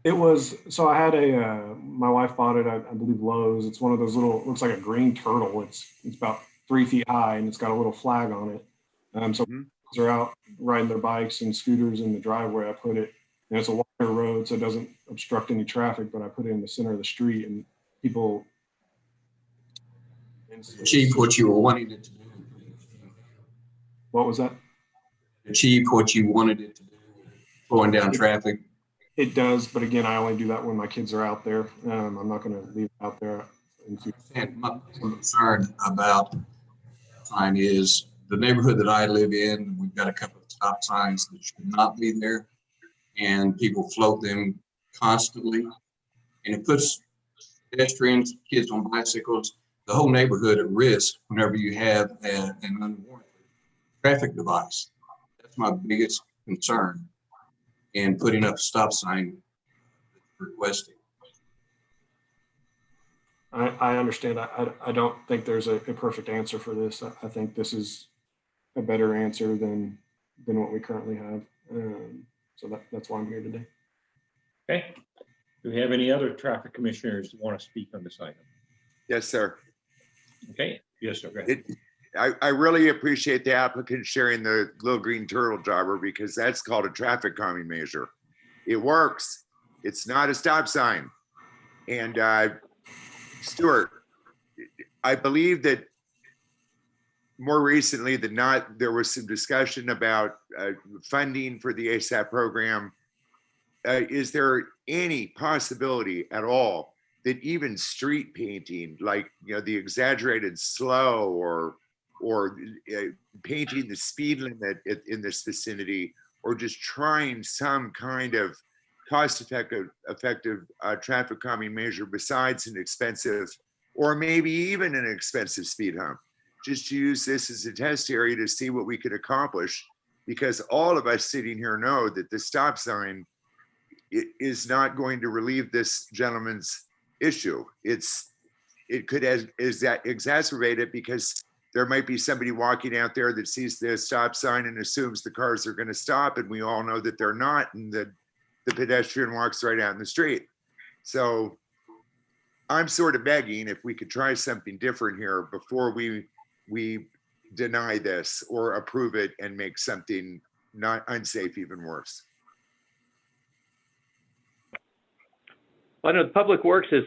It was, so I had my wife bought it, I believe Lowe's. It's one of those little, looks like a green turtle. It's about 3 feet high, and it's got a little flag on it. So they're out riding their bikes and scooters in the driveway. I put it, and it's a wider road, so it doesn't obstruct any traffic, but I put it in the center of the street, and people Achieve what you were wanting it to do. What was that? Achieve what you wanted it to do, slowing down traffic. It does, but again, I only do that when my kids are out there. I'm not going to leave it out there. My concern about sign is the neighborhood that I live in. We've got a couple of stop signs that should not be there, and people float them constantly, and it puts pedestrians, kids on bicycles, the whole neighborhood at risk whenever you have an unwarranted traffic device. That's my biggest concern in putting up a stop sign requesting. I understand. I don't think there's a perfect answer for this. I think this is a better answer than what we currently have. So that's why I'm here today. Okay. Do we have any other traffic commissioners who want to speak on this item? Yes, sir. Okay. Yes, sir. Go ahead. I really appreciate the applicant sharing the little green turtle jobber, because that's called a traffic calming measure. It works. It's not a stop sign. And Stuart, I believe that more recently than not, there was some discussion about funding for the ASAP program. Is there any possibility at all that even street painting, like the exaggerated slow or painting the speed limit in this vicinity, or just trying some kind of cost-effective traffic calming measure besides an expensive, or maybe even an expensive speed hump? just to use this as a test area to see what we could accomplish. Because all of us sitting here know that the stop sign is not going to relieve this gentleman's issue. It could exacerbate it, because there might be somebody walking out there that sees the stop sign and assumes the cars are going to stop, and we all know that they're not, and the pedestrian walks right out in the street. So I'm sort of begging if we could try something different here before we deny this or approve it and make something not unsafe even worse. I know the Public Works has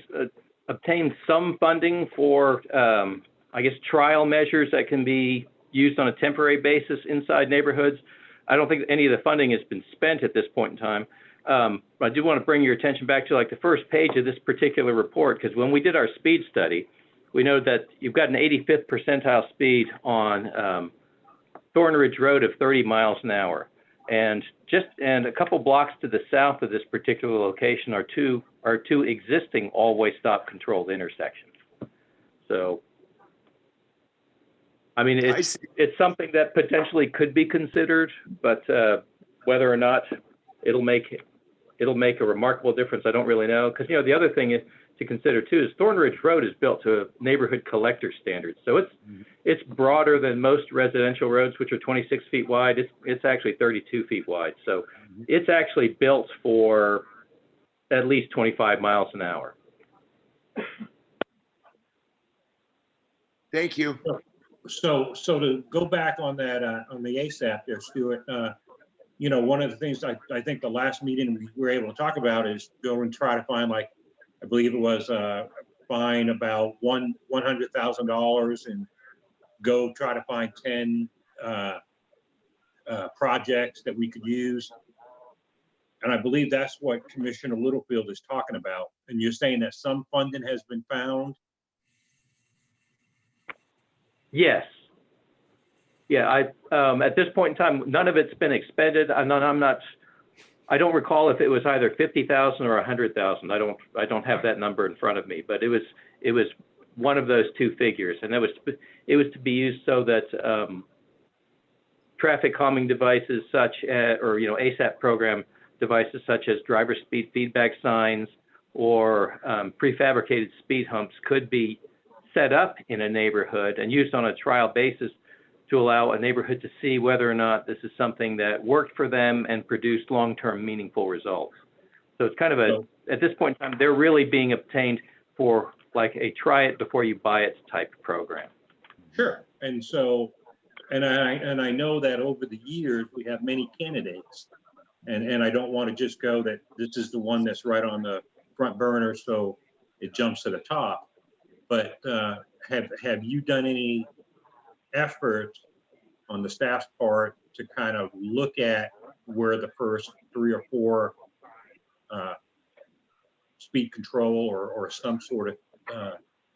obtained some funding for, I guess, trial measures that can be used on a temporary basis inside neighborhoods. I don't think any of the funding has been spent at this point in time. I do want to bring your attention back to like the first page of this particular report, because when we did our speed study, we know that you've got an 85th percentile speed on Thornridge Road of 30 miles an hour. And a couple blocks to the south of this particular location are two existing all-way stop controlled intersections. So, I mean, it's something that potentially could be considered, but whether or not it'll make a remarkable difference, I don't really know. Because, you know, the other thing to consider too is Thornridge Road is built to neighborhood collector standards. So it's broader than most residential roads, which are 26 feet wide. It's actually 32 feet wide. So it's actually built for at least 25 miles an hour. Thank you. So to go back on that, on the ASAP there, Stuart, you know, one of the things I think the last meeting we were able to talk about is go and try to find, like, I believe it was fine about $100,000 and go try to find 10 projects that we could use. And I believe that's what Commissioner Littlefield is talking about. And you're saying that some funding has been found? Yes. Yeah, at this point in time, none of it's been expended. I don't recall if it was either 50,000 or 100,000. I don't have that number in front of me, but it was one of those two figures, and it was to be used so that traffic calming devices such as, or ASAP program devices such as driver speed feedback signs or prefabricated speed humps could be set up in a neighborhood and used on a trial basis to allow a neighborhood to see whether or not this is something that worked for them and produced long-term meaningful results. So it's kind of at this point in time, they're really being obtained for like a try it before you buy it type program. Sure. And so, and I know that over the years, we have many candidates, and I don't want to just go that this is the one that's right on the front burner, so it jumps to the top. But have you done any effort on the staff's part to kind of look at where the first 3 or 4 speed control or some sort of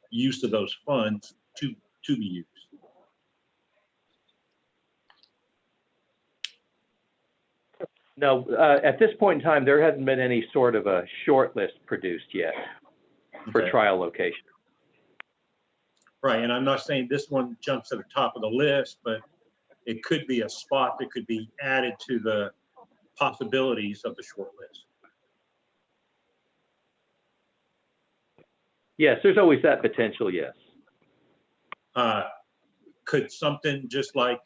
use of those funds to be used? No, at this point in time, there hasn't been any sort of a short list produced yet for trial location. Right, and I'm not saying this one jumps to the top of the list, but it could be a spot that could be added to the possibilities of the short list. Yes, there's always that potential, yes. Could something just like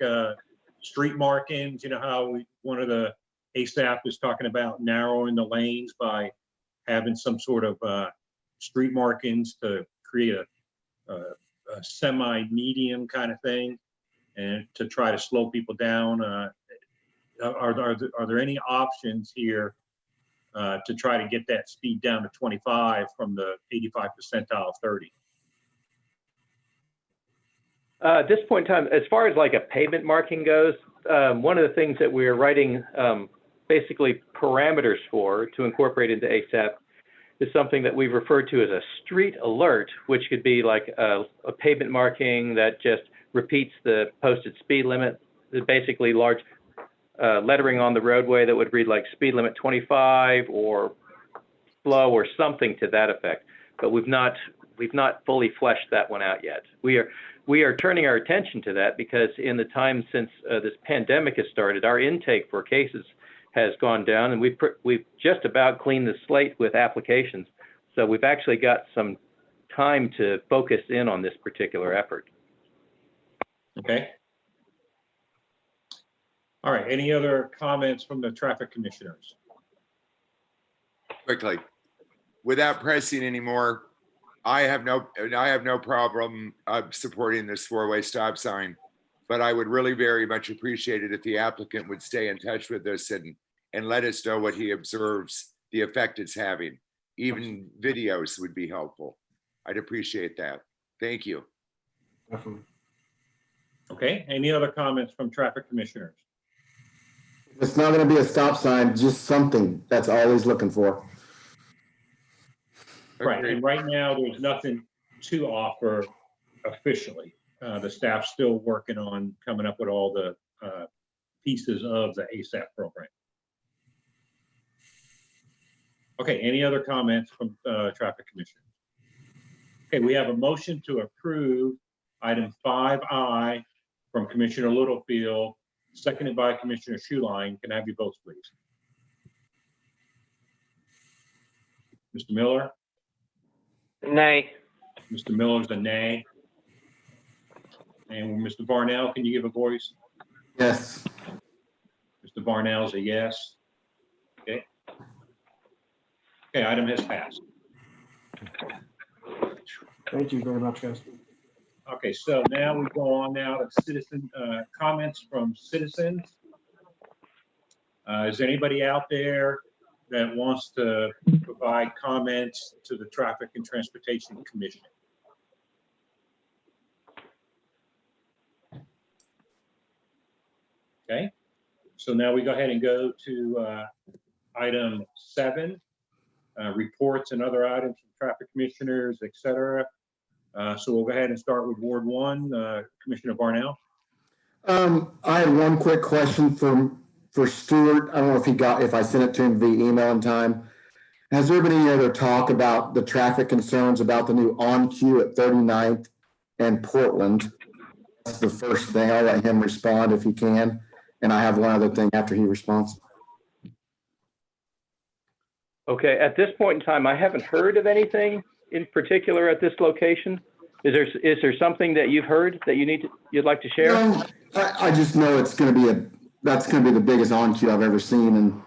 street markings, you know how one of the ASAP is talking about narrowing the lanes by having some sort of street markings to create a semi-medium kind of thing, and to try to slow people down. Are there any options here to try to get that speed down to 25 from the 85 percentile 30? At this point in time, as far as like a pavement marking goes, one of the things that we're writing basically parameters for to incorporate into ASAP is something that we've referred to as a street alert, which could be like a pavement marking that just repeats the posted speed limit. There's basically large lettering on the roadway that would read like speed limit 25 or slow or something to that effect. But we've not We've not fully fleshed that one out yet. We are turning our attention to that because in the time since this pandemic has started, our intake for cases has gone down, and we've just about cleaned the slate with applications. So we've actually got some time to focus in on this particular effort. Okay. All right, any other comments from the traffic commissioners? Quickly, without pressing anymore, I have no problem supporting this four-way stop sign, but I would really very much appreciate it if the applicant would stay in touch with us and let us know what he observes the effect it's having. Even videos would be helpful. I'd appreciate that. Thank you. Definitely. Okay, any other comments from traffic commissioners? It's not going to be a stop sign, just something that's all he's looking for. Right, and right now, there's nothing to offer officially. The staff's still working on coming up with all the pieces of the ASAP program. Okay, any other comments from traffic commissioners? Okay, we have a motion to approve item 5I from Commissioner Littlefield, seconded by Commissioner Schuline. Can I have you votes, please? Mr. Miller? Nay. Mr. Miller's a nay. And Mr. Barnell, can you give a voice? Yes. Mr. Barnell's a yes. Okay. Okay, item has passed. Thank you very much, guys. Okay, so now we go on now to citizen comments from citizens. Is there anybody out there that wants to provide comments to the Traffic and Transportation Commission? Okay, so now we go ahead and go to item 7, reports and other items from traffic commissioners, et cetera. So we'll go ahead and start with Ward 1, Commissioner Barnell. I had one quick question for Stuart. I don't know if I sent it to him via email in time. Has there been any other talk about the traffic concerns about the new on queue at 39th and Portland? That's the first thing. I'll let him respond if he can. And I have one other thing after he responds. Okay, at this point in time, I haven't heard of anything in particular at this location. Is there something that you've heard that you'd like to share? No, I just know it's going to be that's going to be the biggest on queue I've ever seen, and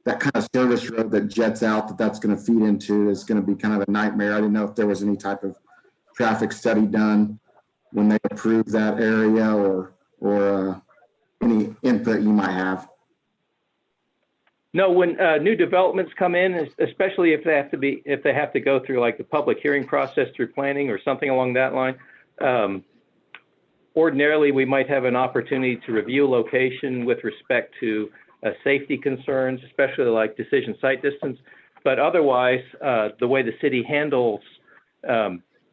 that kind of service road that jets out that's going to feed into is going to be kind of a nightmare. I didn't know if there was any type of traffic study done when they approved that area, or any input you might have. No, when new developments come in, especially if they have to go through like the public hearing process through planning or something along that line, ordinarily we might have an opportunity to review a location with respect to safety concerns, especially like decision site distance. But otherwise, the way the city handles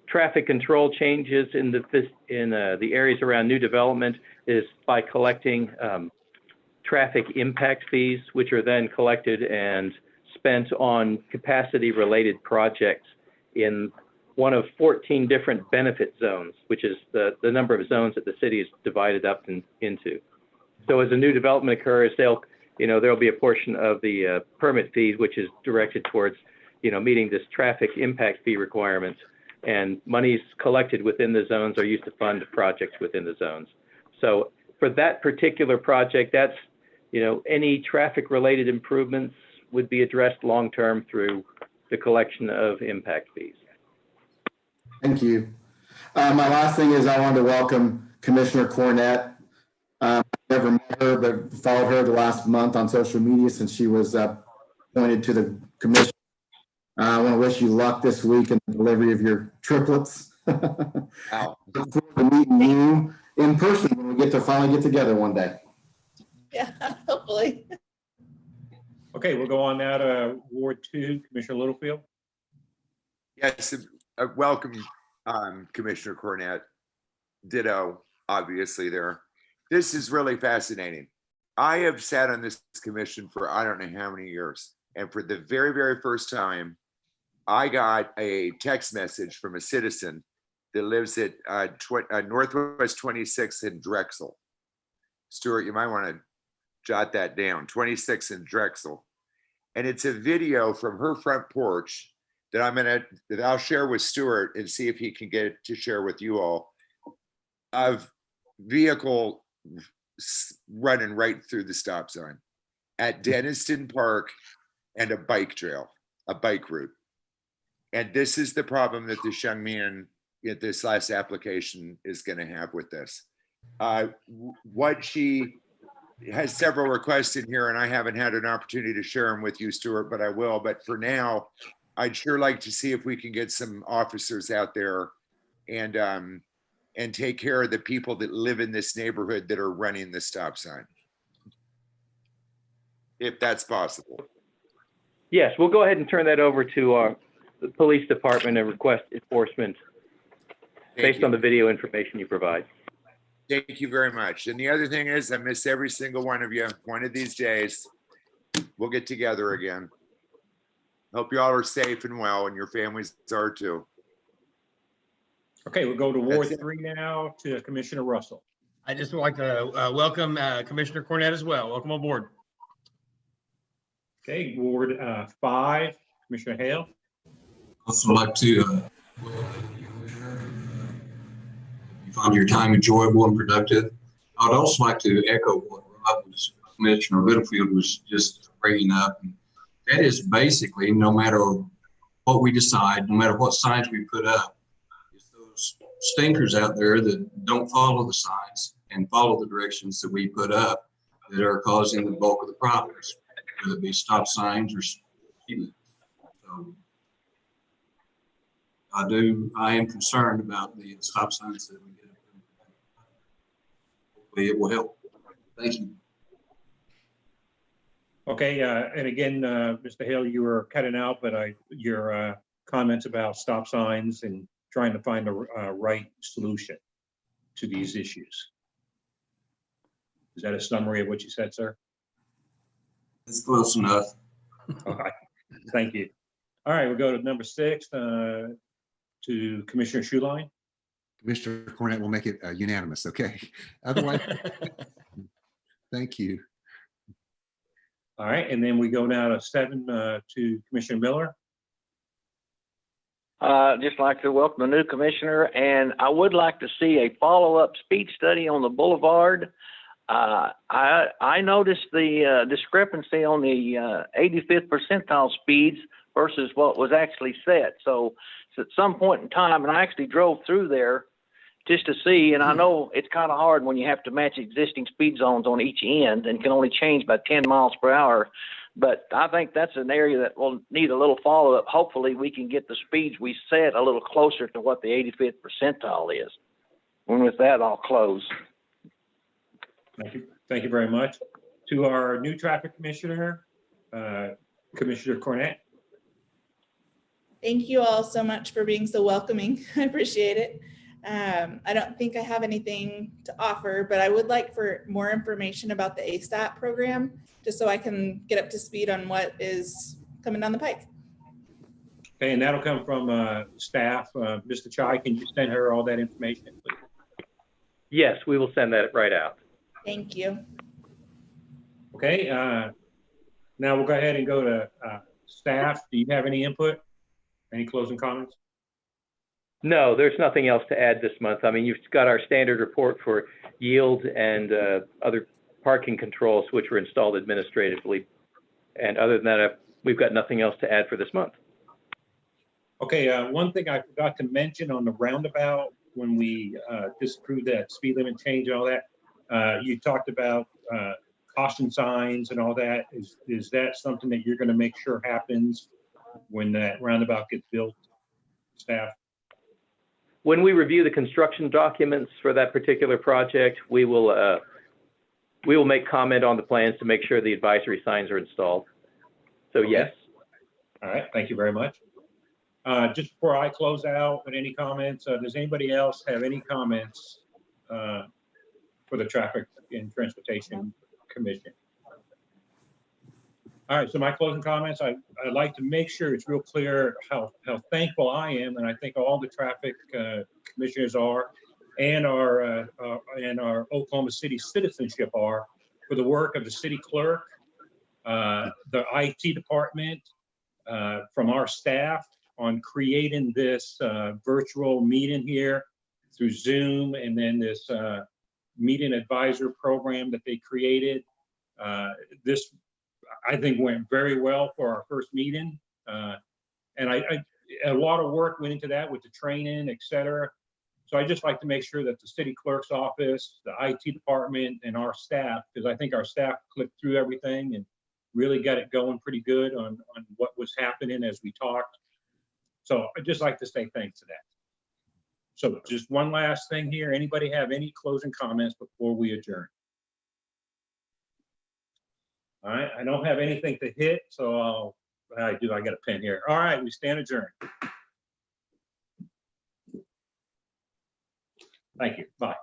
traffic control changes in the areas around new development is by collecting traffic impact fees, which are then collected and spent on capacity related projects in one of 14 different benefit zones, which is the number of zones that the city is divided up into. So as a new development occurs, there'll be a portion of the permit fees, which is directed towards, meeting this traffic impact fee requirement, and monies collected within the zones are used to fund projects within the zones. So for that particular project, that's, any traffic related improvements would be addressed long-term through the collection of impact fees. Thank you. My last thing is I wanted to welcome Commissioner Cornett. I never met her, but followed her the last month on social media since she was appointed to the commission. I want to wish you luck this week in the delivery of your triplets. Wow. Look forward to meeting you in person when we get to finally get together one day. Yeah, hopefully. Okay, we'll go on now to Ward 2, Commissioner Littlefield. Yes, welcome, Commissioner Cornett. Ditto, obviously there. This is really fascinating. I have sat on this commission for I don't know how many years. And for the very, very first time, I got a text message from a citizen that lives at Northwest 26 in Drexel. Stuart, you might want to jot that down, 26 in Drexel. And it's a video from her front porch that I'll share with Stuart and see if he can get it to share with you all, of vehicle running right through the stop sign at Denniston Park and a bike trail, a bike route. And this is the problem that this young man at this last application is going to have with this. What she has several requests in here, and I haven't had an opportunity to share them with you, Stuart, but I will. But for now, I'd sure like to see if we can get some officers out there and take care of the people that live in this neighborhood that are running the stop sign, if that's possible. Yes, we'll go ahead and turn that over to the police department and request enforcement based on the video information you provide. Thank you very much. And the other thing is, I miss every single one of you. One of these days, we'll get together again. Hope you all are safe and well, and your families are too. Okay, we'll go to Ward 3 now to Commissioner Russell. I just would like to welcome Commissioner Cornett as well. Welcome aboard. Okay, Ward 5, Commissioner Hale. Also like to you find your time enjoyable and productive. I'd also like to echo what Commissioner Littlefield was just bringing up. And that is basically, no matter what we decide, no matter what signs we put up, it's those stinkers out there that don't follow the signs and follow the directions that we put up that are causing the bulk of the problems, whether it be stop signs or speed limits. So I am concerned about the stop signs that we get. Hopefully it will help. Thank you. Okay, and again, Mr. Hale, you were cutting out, but your comments about stop signs and trying to find the right solution to these issues. Is that a summary of what you said, sir? It's close enough. All right, thank you. All right, we'll go to number 6 to Commissioner Schuline. Commissioner Cornett will make it unanimous, okay? Otherwise, thank you. All right, and then we go now to 7 to Commissioner Miller. Just like to welcome the new commissioner, and I would like to see a follow-up speed study on the boulevard. I noticed the discrepancy on the 85th percentile speeds versus what was actually set. So at some point in time, and I actually drove through there just to see, and I know it's kind of hard when you have to match existing speed zones on each end and can only change by 10 miles per hour. But I think that's an area that will need a little follow-up. Hopefully we can get the speeds we set a little closer to what the 85th percentile is. And with that, I'll close. Thank you. Thank you very much. To our new traffic commissioner, Commissioner Cornett. Thank you all so much for being so welcoming. I appreciate it. I don't think I have anything to offer, but I would like for more information about the ASAP program, just so I can get up to speed on what is coming down the pike. Okay, and that'll come from staff. Mr. Chai, can you send her all that information, please? Yes, we will send that right out. Thank you. Okay, now we'll go ahead and go to staff. Do you have any input? Any closing comments? No, there's nothing else to add this month. I mean, you've got our standard report for yield and other parking controls, which were installed administratively. And other than that, we've got nothing else to add for this month. Okay, one thing I forgot to mention on the roundabout when we disapproved that speed limit change and all that, you talked about caution signs and all that. Is that something that you're going to make sure happens when that roundabout gets built, staff? When we review the construction documents for that particular project, we will make comment on the plans to make sure the advisory signs are installed. So okay. Yes. All right, thank you very much. Just before I close out with any comments, does anybody else have any comments for the Traffic and Transportation Commission? All right, so my closing comments, I'd like to make sure it's real clear how thankful I am, and I think all the traffic commissioners are, and our Oklahoma City citizenship are, for the work of the city clerk, the IT department, from our staff on creating this virtual meeting here through Zoom, and then this meeting advisor program that they created. This, I think, went very well for our first meeting. And a lot of work went into that with the training, et cetera. So I just like to make sure that the city clerk's office, the IT department, and our staff, because I think our staff clicked through everything and really got it going pretty good on what was happening as we talked. So I'd just like to say thanks to that. So just one last thing here. Anybody have any closing comments before we adjourn? All right, I don't have anything to hit, so I got a pen here. All right, we stand adjourned. Thank you, bye.